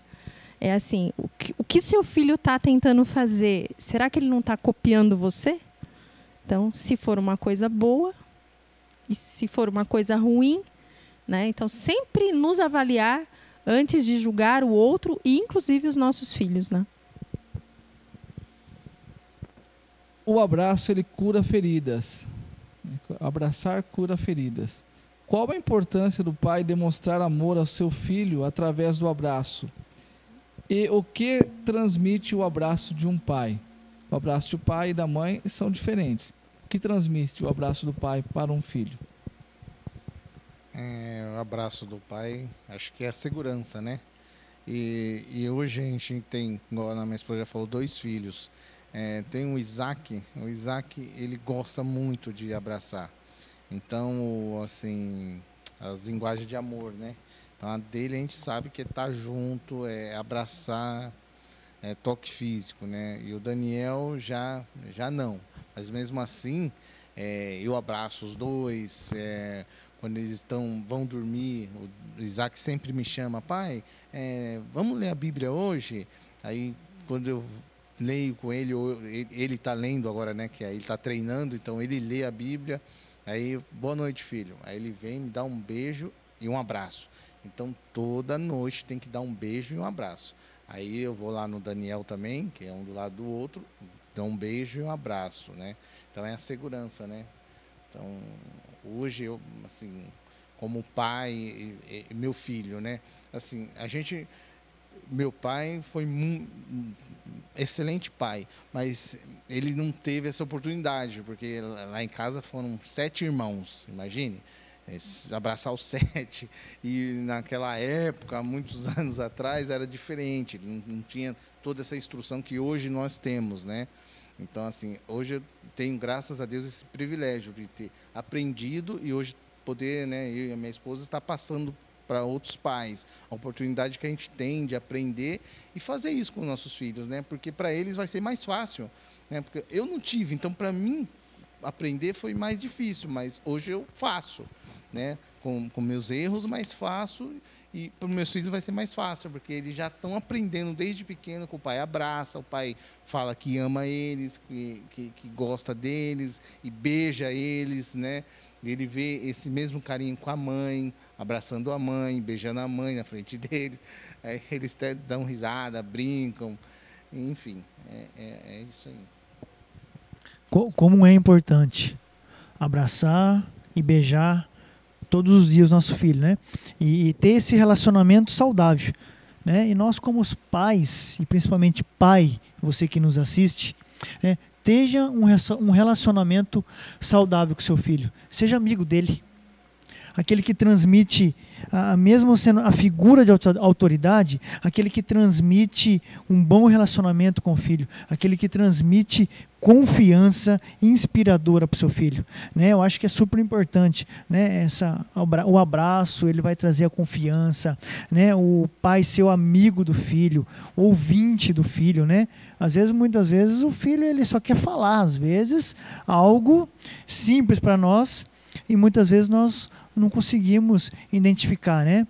É assim, o que seu filho está tentando fazer? Será que ele não está copiando você? Então, se for uma coisa boa e se for uma coisa ruim, né? Então, sempre nos avaliar antes de julgar o outro e, inclusive, os nossos filhos, né? O abraço, ele cura feridas. Abraçar cura feridas. Qual a importância do pai demonstrar amor ao seu filho através do abraço? E o que transmite o abraço de um pai? O abraço do pai e da mãe são diferentes. O que transmite o abraço do pai para um filho? O abraço do pai, acho que é a segurança, né? E hoje a gente tem, igual a minha esposa já falou, 2 filhos. Tem o Isaac, ele gosta muito de abraçar. Então, assim, as linguagens de amor, né? Então, a dele a gente sabe que é estar junto, é abraçar, é toque físico, né? E o Daniel já não. Mas mesmo assim, eu abraço os dois. Quando eles vão dormir, o Isaac sempre me chama, pai, vamos ler a Bíblia hoje? Aí, quando eu leio com ele, ou ele está lendo agora, né? Que aí ele está treinando, então ele lê a Bíblia. Aí, boa noite, filho. Aí ele vem, me dá um beijo e um abraço. Então, toda noite tem que dar um beijo e um abraço. Aí eu vou lá no Daniel também, que é um do lado do outro, dou um beijo e um abraço, né? Então, é a segurança, né? Então, hoje eu, assim, como pai e meu filho, né? Assim, meu pai foi excelente pai, mas ele não teve essa oportunidade, porque lá em casa foram 7 irmãos, imagine, abraçar os 7, e naquela época, há muitos anos atrás, era diferente, não tinha toda essa instrução que hoje nós temos, né? Então, assim, hoje eu tenho, graças a Deus, esse privilégio de ter aprendido e hoje poder, né, eu e a minha esposa, estar passando para outros pais, a oportunidade que a gente tem de aprender e fazer isso com os nossos filhos, né? Porque para eles vai ser mais fácil, né? Porque eu não tive, então para mim aprender foi mais difícil, mas hoje eu faço, né? Com meus erros, mas faço, e para os meus filhos vai ser mais fácil, porque eles já estão aprendendo desde pequeno que o pai abraça, o pai fala que ama eles, que gosta deles e beija eles, né? Ele vê esse mesmo carinho com a mãe, abraçando a mãe, beijando a mãe na frente deles. Aí eles até dão risada, brincam, enfim, é isso aí. Como é importante abraçar e beijar todos os dias nosso filho, né? E ter esse relacionamento saudável, né? E nós como os pais, e principalmente pai, você que nos assiste, né? Tenha um relacionamento saudável com seu filho. Seja amigo dele. Aquele que transmite, mesmo sendo a figura de autoridade, aquele que transmite um bom relacionamento com o filho. Aquele que transmite confiança inspiradora para o seu filho, né? Eu acho que é super importante, né? O abraço, ele vai trazer a confiança, né? O pai ser o amigo do filho, ouvinte do filho, né? Muitas vezes o filho ele só quer falar, às vezes algo simples para nós e muitas vezes nós não conseguimos identificar, né?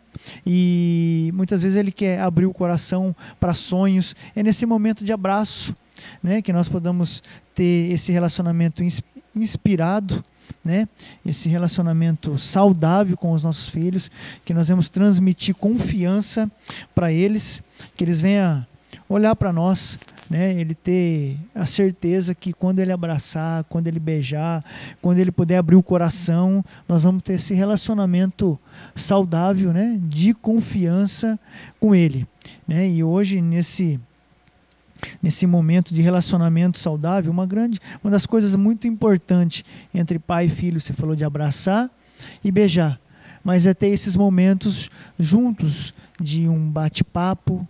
E muitas vezes ele quer abrir o coração para sonhos. É nesse momento de abraço, né, que nós podemos ter esse relacionamento inspirado, né? Esse relacionamento saudável com os nossos filhos, que nós vamos transmitir confiança para eles, que eles venham olhar para nós, né? Ele ter a certeza que quando ele abraçar, quando ele beijar, quando ele puder abrir o coração, nós vamos ter esse relacionamento saudável, né? De confiança com ele, né? E hoje nesse momento de relacionamento saudável, uma das coisas muito importantes entre pai e filho, você falou de abraçar e beijar, mas é ter esses momentos juntos de um bate-papo,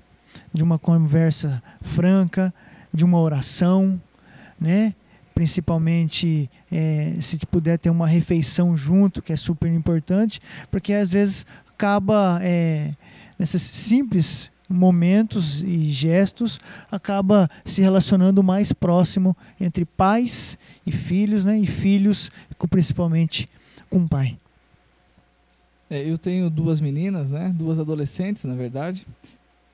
de uma conversa franca, de uma oração, né? Principalmente se puder ter uma refeição junto, que é super importante, porque às vezes acaba nessas simples momentos e gestos, acaba se relacionando mais próximo entre pais e filhos, né? E filhos principalmente com o pai. Eu tenho 2 meninas, né? 2 adolescentes, na verdade.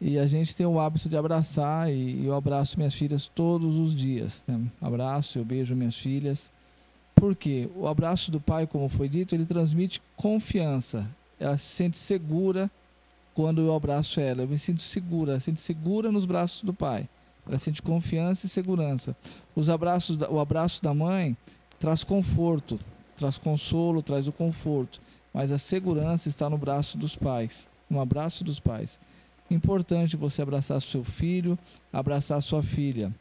E a gente tem o hábito de abraçar, e eu abraço minhas filhas todos os dias, né? Abraço, eu beijo minhas filhas. Por quê? O abraço do pai, como foi dito, ele transmite confiança. Ela se sente segura quando eu abraço ela. Eu me sinto segura, ela se sente segura nos braços do pai. Ela sente confiança e segurança. O abraço da mãe traz conforto, traz consolo, traz o conforto. Mas a segurança está no braço dos pais, no abraço dos pais. Importante você abraçar seu filho, abraçar sua filha.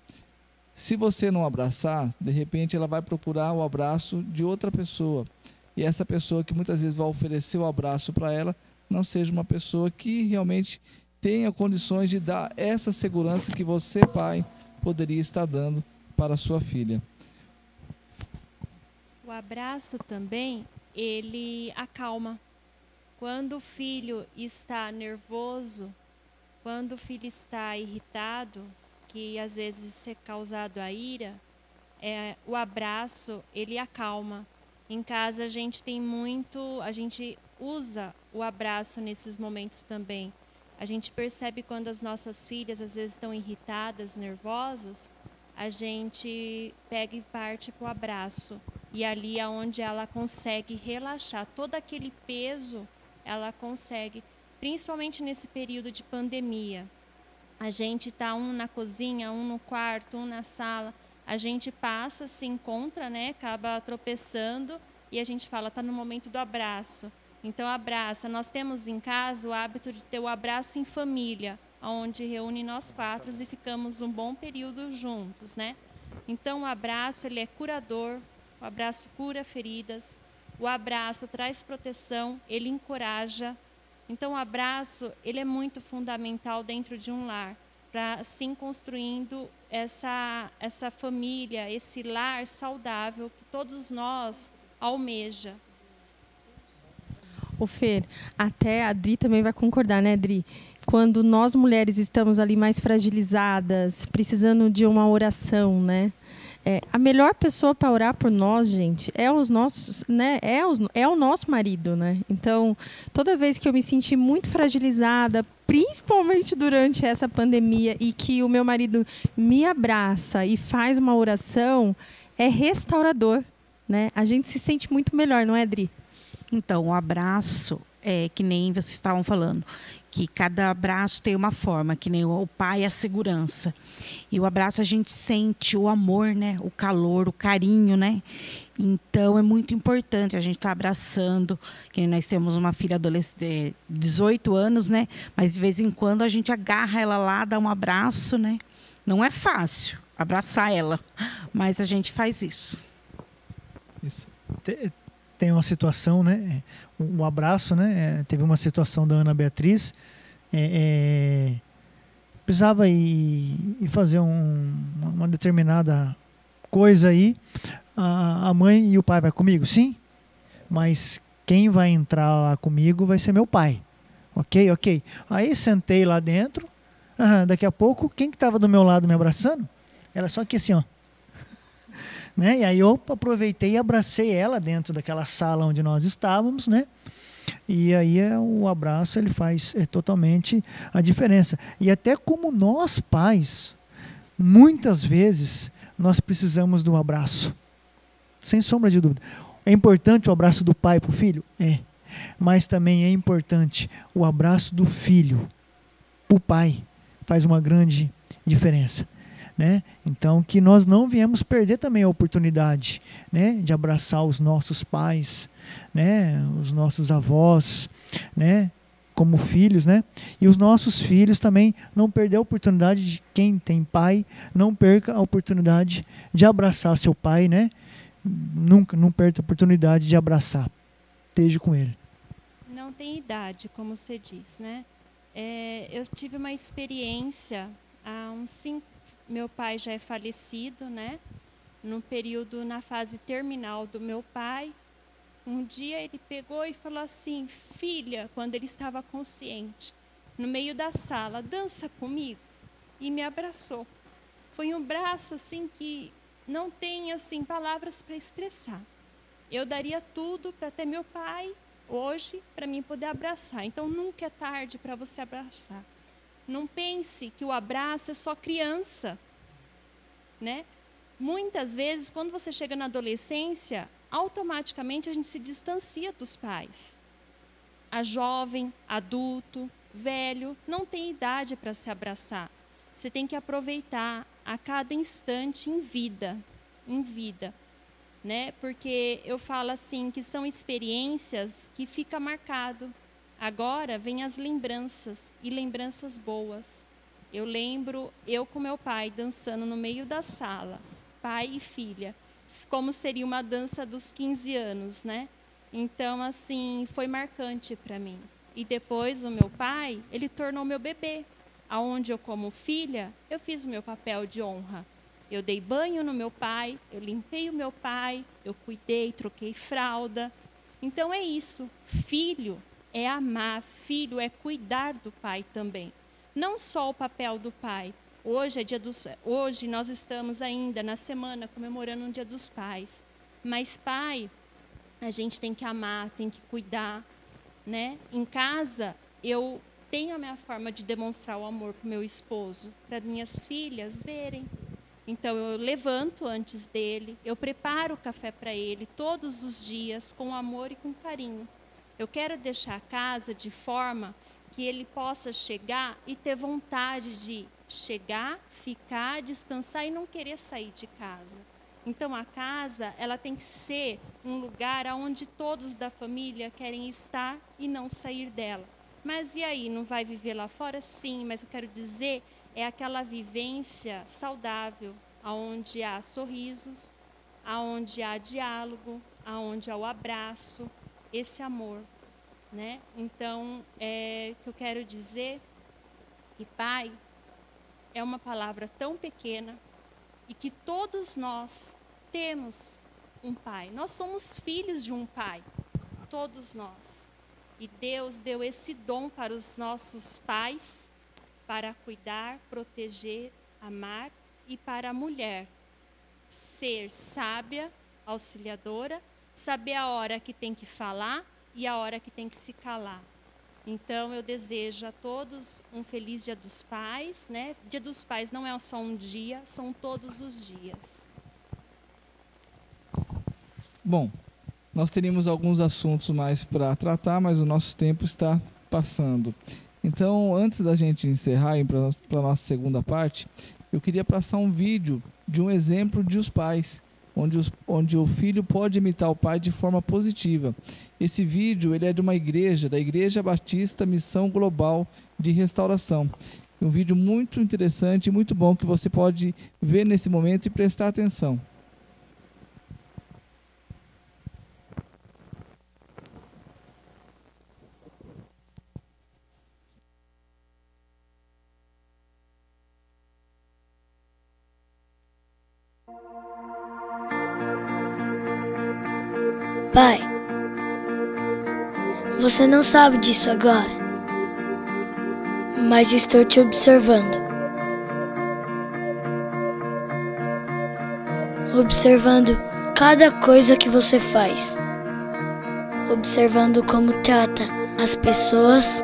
Se você não abraçar, de repente ela vai procurar o abraço de outra pessoa. E essa pessoa que muitas vezes vai oferecer o abraço para ela, não seja uma pessoa que realmente tenha condições de dar essa segurança que você, pai, poderia estar dando para a sua filha. O abraço também, ele acalma. Quando o filho está nervoso, quando o filho está irritado, que às vezes é causado a ira, o abraço, ele acalma. Em casa a gente usa o abraço nesses momentos também. A gente percebe quando as nossas filhas às vezes estão irritadas, nervosas, a gente pega e parte para o abraço. E ali é onde ela consegue relaxar. Todo aquele peso, ela consegue, principalmente nesse período de pandemia. A gente está um na cozinha, um no quarto, um na sala. A gente passa, se encontra, né? Acaba tropeçando e a gente fala, está no momento do abraço. Então, abraça. Nós temos em casa o hábito de ter o abraço em família, onde reúne nós 4 e ficamos um bom período juntos, né? Então, o abraço, ele é curador, o abraço cura feridas, o abraço traz proteção, ele encoraja. Então, o abraço, ele é muito fundamental dentro de um lar, para assim construindo essa família, esse lar saudável que todos nós almeja. O Fer, até a Dri também vai concordar, né, Dri? Quando nós mulheres estamos ali mais fragilizadas, precisando de uma oração, né? A melhor pessoa para orar por nós, gente, é os nossos, né? É o nosso marido, né? Então, toda vez que eu me senti muito fragilizada, principalmente durante essa pandemia, e que o meu marido me abraça e faz uma oração, é restaurador, né? A gente se sente muito melhor, não é, Dri? Então, o abraço é que nem vocês estavam falando, que cada abraço tem uma forma, que nem o pai é a segurança. E o abraço a gente sente o amor, né? O calor, o carinho, né? Então é muito importante a gente estar abraçando, que nós temos uma filha adolescente, 18 anos, né? Mas de vez em quando a gente agarra ela lá, dá um abraço, né? Não é fácil abraçar ela, mas a gente faz isso. Isso. Tem uma situação, né? Um abraço, né? Teve uma situação da Ana Beatriz. Precisava ir fazer uma determinada coisa aí. A mãe e o pai vai comigo? Sim. Mas quem vai entrar lá comigo vai ser meu pai. Ok. Aí sentei lá dentro. Daqui a pouco, quem que estava do meu lado me abraçando? Era só aqui assim, ó. Né? E aí eu aproveitei e abracei ela dentro daquela sala onde nós estávamos, né? E aí o abraço, ele faz totalmente a diferença. E até como nós pais, muitas vezes nós precisamos do abraço, sem sombra de dúvida. É importante o abraço do pai para o filho? É. Mas também é importante o abraço do filho para o pai. Faz uma grande diferença. Né? Então, que nós não viemos perder também a oportunidade, né, de abraçar os nossos pais, né, os nossos avós, né, como filhos, né, e os nossos filhos também não perder a oportunidade de quem tem pai, não perca a oportunidade de abraçar seu pai, né, não perca a oportunidade de abraçar, esteja com ele. Não tem idade, como você diz, né? Eu tive uma experiência há uns 5. Meu pai já é falecido, né? No período, na fase terminal do meu pai, um dia ele pegou e falou assim, filha, quando ele estava consciente, no meio da sala, dança comigo, e me abraçou. Foi um abraço assim que não tem assim palavras para expressar. Eu daria tudo para ter meu pai hoje para mim poder abraçar. Então nunca é tarde para você abraçar. Não pense que o abraço é só criança, né? Muitas vezes, quando você chega na adolescência, automaticamente a gente se distancia dos pais. A jovem, adulto, velho, não tem idade para se abraçar. Você tem que aproveitar a cada instante em vida, né? Porque eu falo assim que são experiências que ficam marcado. Agora vem as lembranças, e lembranças boas. Eu lembro eu com meu pai dançando no meio da sala, pai e filha, como seria uma dança dos 15 anos, né? Então, assim, foi marcante para mim. E depois o meu pai, ele tornou meu bebê. Aonde eu, como filha, eu fiz o meu papel de honra. Eu dei banho no meu pai, eu limpei o meu pai, eu cuidei, troquei fralda. Então é isso, filho é amar, filho é cuidar do pai também. Não só o papel do pai. Hoje nós estamos ainda na semana comemorando o Dia dos Pais. Mas pai, a gente tem que amar, tem que cuidar, né? Em casa, eu tenho a minha forma de demonstrar o amor para o meu esposo, para minhas filhas verem. Então, eu levanto antes dele, eu preparo o café para ele todos os dias, com amor e com carinho. Eu quero deixar a casa de forma que ele possa chegar e ter vontade de chegar, ficar, descansar e não querer sair de casa. Então, a casa, ela tem que ser um lugar onde todos da família querem estar e não sair dela. Mas e aí, não vai viver lá fora? Sim, mas eu quero dizer, é aquela vivência saudável, onde há sorrisos, onde há diálogo, onde há o abraço, esse amor, né? Então, que eu quero dizer que pai é uma palavra tão pequena e que todos nós temos um pai. Nós somos filhos de um pai, todos nós. E Deus deu esse dom para os nossos pais, para cuidar, proteger, amar, e para a mulher ser sábia, auxiliadora, saber a hora que tem que falar e a hora que tem que se calar. Então, eu desejo a todos um feliz Dia dos Pais, né? Dia dos Pais não é só um dia, são todos os dias. Bom, nós teríamos alguns assuntos mais para tratar, mas o nosso tempo está passando. Então, antes da gente encerrar e ir para a nossa segunda parte, eu queria passar um vídeo de um exemplo de os pais, onde o filho pode imitar o pai de forma positiva. Esse vídeo ele é de uma igreja, da Igreja Batista Missão Global de Restauração. Um vídeo muito interessante e muito bom que você pode ver nesse momento e prestar atenção. Pai, você não sabe disso agora, mas estou te observando. Observando cada coisa que você faz. Observando como trata as pessoas,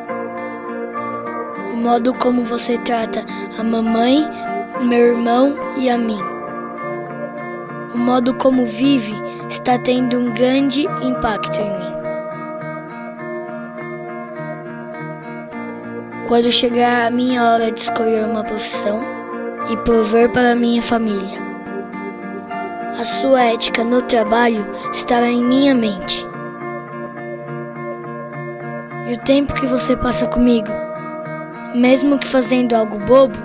o modo como você trata a mamãe, meu irmão e a mim. O modo como vive está tendo um grande impacto em mim. Quando chegar a minha hora de escolher uma profissão e prover para minha família, a sua ética no trabalho estará em minha mente. E o tempo que você passa comigo, mesmo que fazendo algo bobo,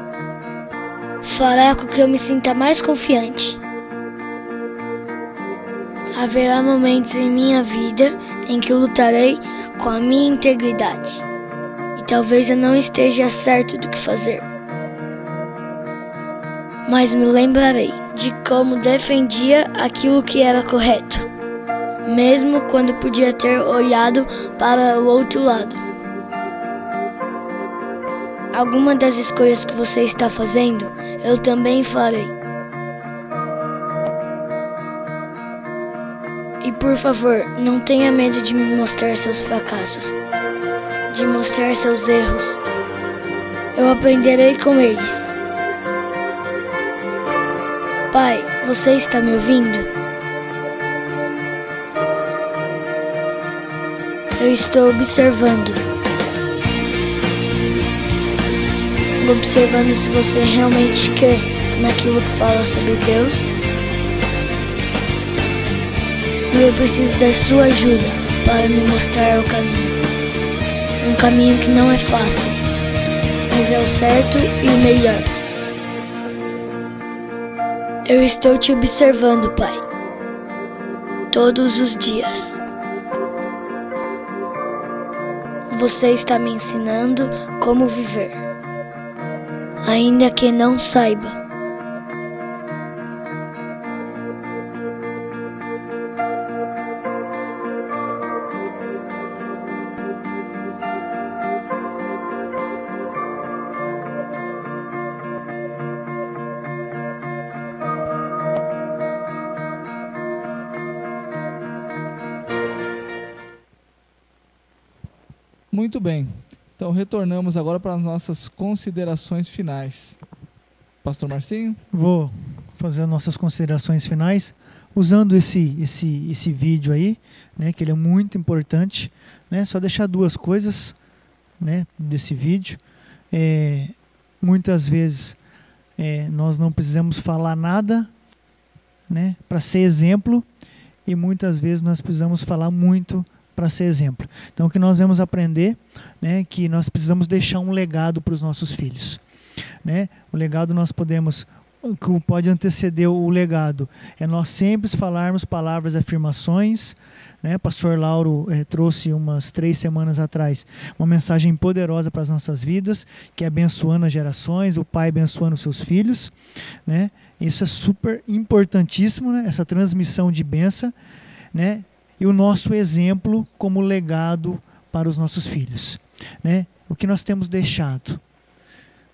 fará com que eu me sinta mais confiante. Haverá momentos em minha vida em que eu lutarei com a minha integridade. E talvez eu não esteja certo do que fazer. Mas me lembrarei de como defendia aquilo que era correto, mesmo quando podia ter olhado para o outro lado. alguma das escolhas que você está fazendo, eu também farei. E por favor, não tenha medo de me mostrar seus fracassos, de mostrar seus erros. Eu aprenderei com eles. Pai, você está me ouvindo? Eu estou observando. Observando se você realmente crê naquilo que fala sobre Deus. E eu preciso da sua ajuda para me mostrar o caminho. Um caminho que não é fácil, mas é o certo e o melhor. Eu estou te observando, Pai, todos os dias. Você está me ensinando como viver, ainda que não saiba. Muito bem. Então, retornamos agora para as nossas considerações finais. Pastor Marcinho? Vou fazer as nossas considerações finais usando esse vídeo aí, né, que ele é muito importante, né? Só deixar duas coisas, né, desse vídeo. Muitas vezes nós não precisamos falar nada, né, para ser exemplo, e muitas vezes nós precisamos falar muito para ser exemplo. Então, o que nós vamos aprender, né, que nós precisamos deixar um legado para os nossos filhos, né? O legado nós podemos, que pode anteceder o legado, é nós sempre falarmos palavras de afirmações, né? Pastor Lauro trouxe umas 3 semanas atrás uma mensagem poderosa para as nossas vidas, que é abençoando as gerações, o pai abençoando os seus filhos, né? Isso é super importantíssimo, né? Essa transmissão de bênção, né? E o nosso exemplo como legado para os nossos filhos, né? O que nós temos deixado,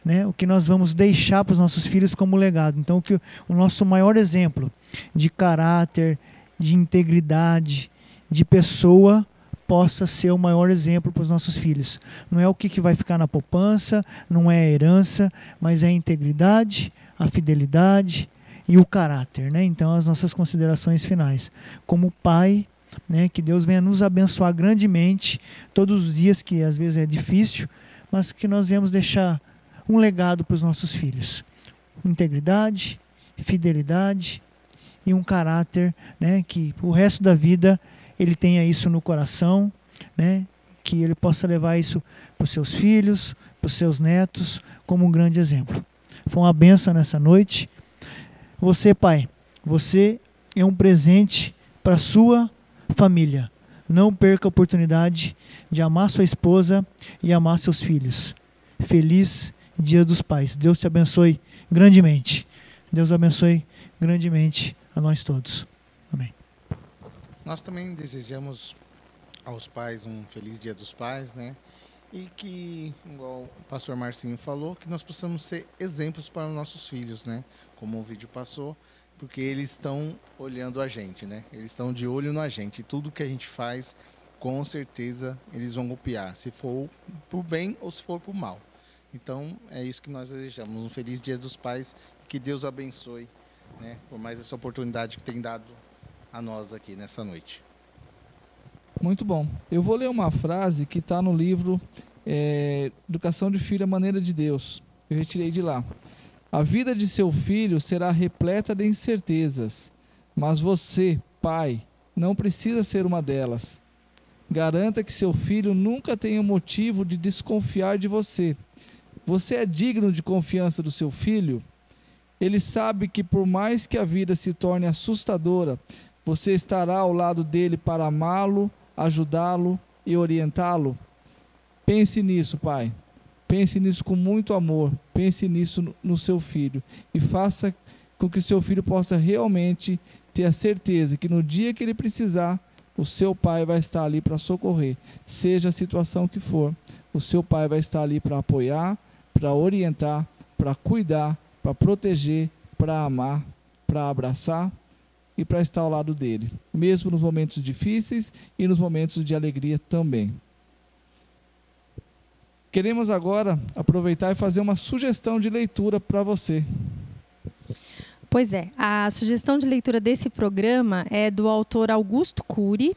né? O que nós vamos deixar para os nossos filhos como legado. Então, o nosso maior exemplo de caráter, de integridade, de pessoa, possa ser o maior exemplo para os nossos filhos. Não é o que vai ficar na poupança, não é a herança, mas é a integridade, a fidelidade e o caráter, né? Então, as nossas considerações finais. Como pai, né, que Deus venha nos abençoar grandemente todos os dias, que às vezes é difícil, mas que nós venhamos deixar um legado para os nossos filhos. Integridade, fidelidade e um caráter, né, que o resto da vida ele tenha isso no coração, né, que ele possa levar isso para os seus filhos, para os seus netos, como um grande exemplo. Foi uma bênção nessa noite. Você, pai, você é um presente para a sua família. Não perca a oportunidade de amar sua esposa e amar seus filhos. Feliz Dia dos Pais. Deus te abençoe grandemente. Deus abençoe grandemente a nós todos. Amém. Nós também desejamos aos pais um feliz Dia dos Pais, né? E que, igual o pastor Marcinho falou, que nós possamos ser exemplos para os nossos filhos, né? Como o vídeo passou, porque eles estão olhando a gente, né? Eles estão de olho na gente. E tudo que a gente faz, com certeza, eles vão copiar. Se for por bem ou se for por mal. Então, é isso que nós desejamos. Um feliz Dia dos Pais. E que Deus abençoe, né, por mais essa oportunidade que tem dado a nós aqui nessa noite. Muito bom. Eu vou ler uma frase que está no livro Educação de Filho, a Maneira de Deus. Eu retirei de lá. A vida de seu filho será repleta de incertezas, mas você, pai, não precisa ser uma delas. Garanta que seu filho nunca tenha motivo de desconfiar de você. Você é digno de confiança do seu filho? Ele sabe que por mais que a vida se torne assustadora, você estará ao lado dele para amá-lo, ajudá-lo e orientá-lo? Pense nisso, pai. Pense nisso com muito amor. Pense nisso no seu filho. E faça com que o seu filho possa realmente ter a certeza que no dia que ele precisar, o seu pai vai estar ali para socorrer. Seja a situação que for, o seu pai vai estar ali para apoiar, para orientar, para cuidar, para proteger, para amar, para abraçar e para estar ao lado dele, mesmo nos momentos difíceis e nos momentos de alegria também. Queremos agora aproveitar e fazer uma sugestão de leitura para você. Pois é, a sugestão de leitura desse programa é do autor Augusto Cury.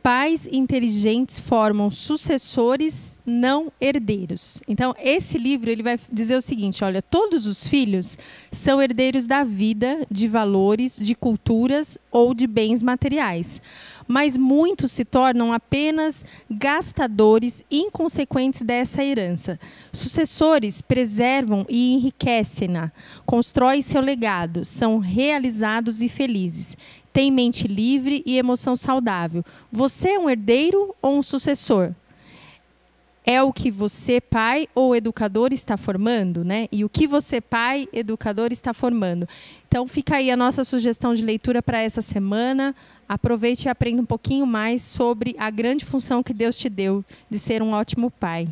Pais inteligentes formam sucessores, não herdeiros. Então, esse livro ele vai dizer o seguinte, olha, todos os filhos são herdeiros da vida, de valores, de culturas ou de bens materiais. Mas muitos se tornam apenas gastadores inconsequentes dessa herança. Sucessores preservam e enriquecem-na, constroem seu legado, são realizados e felizes. Tem mente livre e emoção saudável. Você é um herdeiro ou um sucessor? É o que você, pai ou educador, está formando, né? E o que você, pai, educador, está formando. Então, fica aí a nossa sugestão de leitura para essa semana. Aproveite e aprenda um pouquinho mais sobre a grande função que Deus te deu de ser um ótimo pai.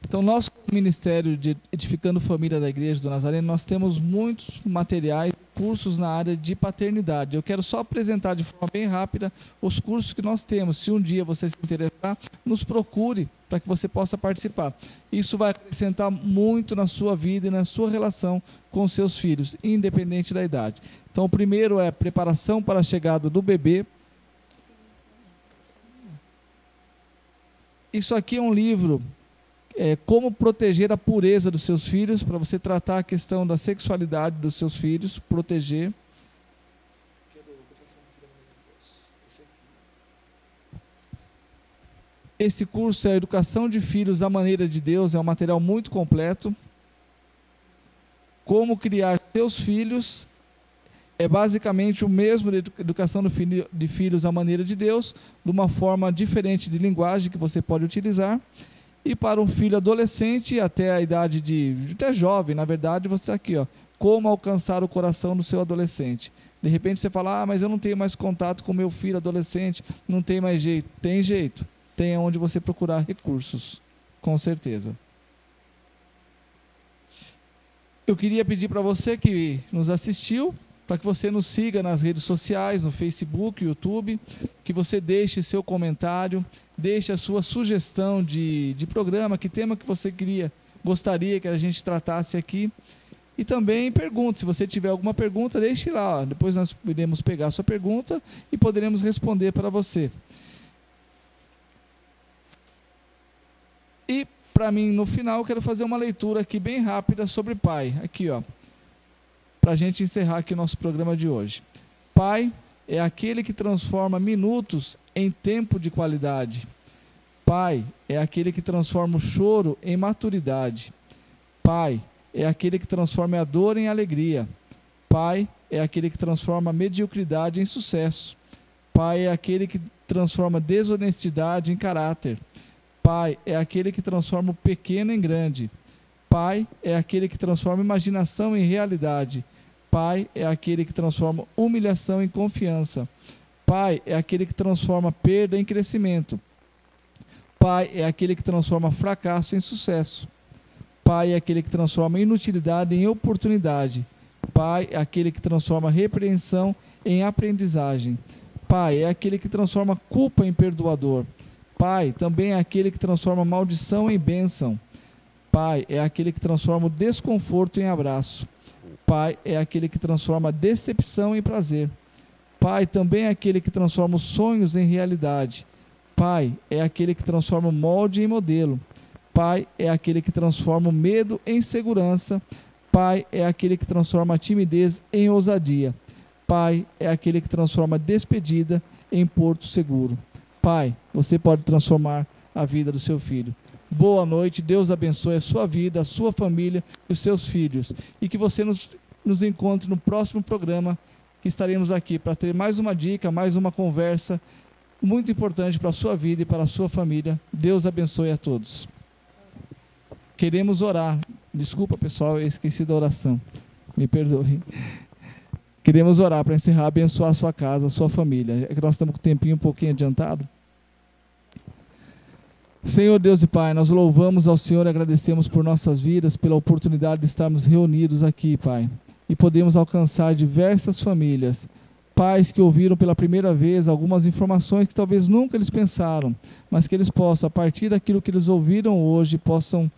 Então, nós, como Ministério de Edificando Família da Igreja do Nazareno, nós temos muitos materiais, cursos na área de paternidade. Eu quero só apresentar de forma bem rápida os cursos que nós temos. Se um dia você se interessar, nos procure para que você possa participar. Isso vai acrescentar muito na sua vida e na sua relação com seus filhos, independente da idade. Então, o primeiro é preparação para a chegada do bebê. Isso aqui é um livro... como proteger a pureza dos seus filhos, para você tratar a questão da sexualidade dos seus filhos, proteger. Esse curso é a Educação de Filhos à Maneira de Deus, é um material muito completo. Como criar seus filhos, é basicamente o mesmo de Educação de Filhos à Maneira de Deus, de uma forma diferente de linguagem que você pode utilizar. E para um filho adolescente, até a idade até jovem, na verdade, você está aqui, ó, como alcançar o coração do seu adolescente. De repente você fala, mas eu não tenho mais contato com meu filho adolescente, não tem mais jeito. Tem jeito, tem onde você procurar recursos, com certeza. Eu queria pedir para você que nos assistiu, para que você nos siga nas redes sociais, no Facebook, YouTube, que você deixe seu comentário, deixe a sua sugestão de programa, que tema que você gostaria que a gente tratasse aqui. E também pergunte, se você tiver alguma pergunta, deixe lá, ó. Depois nós iremos pegar a sua pergunta e poderemos responder para você. E, para mim, no final, eu quero fazer uma leitura aqui bem rápida sobre pai. Aqui, ó, para a gente encerrar aqui o nosso programa de hoje. Pai é aquele que transforma minutos em tempo de qualidade. Pai é aquele que transforma o choro em maturidade. Pai é aquele que transforma a dor em alegria. Pai é aquele que transforma a mediocridade em sucesso. Pai é aquele que transforma a desonestidade em caráter. Pai é aquele que transforma o pequeno em grande. Pai é aquele que transforma a imaginação em realidade. Pai é aquele que transforma humilhação em confiança. Pai é aquele que transforma perda em crescimento. Pai é aquele que transforma fracasso em sucesso. Pai é aquele que transforma inutilidade em oportunidade. Pai é aquele que transforma repreensão em aprendizagem. Pai é aquele que transforma culpa em perdoador. Pai também é aquele que transforma maldição em bênção. Pai é aquele que transforma o desconforto em abraço. Pai é aquele que transforma a decepção em prazer. Pai também é aquele que transforma os sonhos em realidade. Pai é aquele que transforma o molde em modelo. Pai é aquele que transforma o medo em segurança. Pai é aquele que transforma a timidez em ousadia. Pai é aquele que transforma a despedida em porto seguro. Pai, você pode transformar a vida do seu filho. Boa noite, Deus abençoe a sua vida, a sua família e os seus filhos. E que você nos encontre no próximo programa, que estaremos aqui para ter mais uma dica, mais uma conversa muito importante para a sua vida e para a sua família. Deus abençoe a todos. Queremos orar. Desculpa, pessoal, eu esqueci da oração. Me perdoe. Queremos orar para encerrar, abençoar a sua casa, a sua família. É que nós estamos com o tempinho um pouquinho adiantado. Senhor Deus e Pai, nós louvamos ao Senhor e agradecemos por nossas vidas, pela oportunidade de estarmos reunidos aqui, Pai, e podemos alcançar diversas famílias, pais que ouviram pela primeira vez algumas informações que talvez nunca eles pensaram, mas que eles possam, a partir daquilo que eles ouviram hoje, possam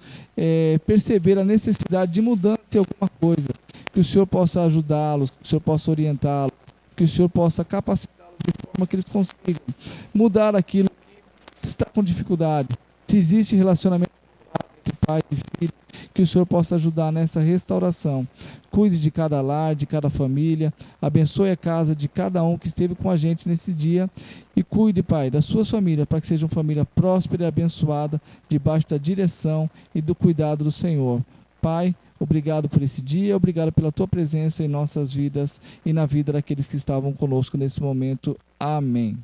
perceber a necessidade de mudança em alguma coisa, que o Senhor possa ajudá-los, que o Senhor possa orientá-los, que o Senhor possa capacitá-los de forma que eles consigam mudar aquilo que está com dificuldade. Se existe relacionamento entre pai e filho, que o Senhor possa ajudar nessa restauração. Cuide de cada lar, de cada família, abençoe a casa de cada um que esteve com a gente nesse dia e cuide, Pai, das suas famílias, para que seja uma família próspera e abençoada, debaixo da direção e do cuidado do Senhor. Pai, obrigado por esse dia, obrigado pela tua presença em nossas vidas e na vida daqueles que estavam conosco nesse momento. Amém.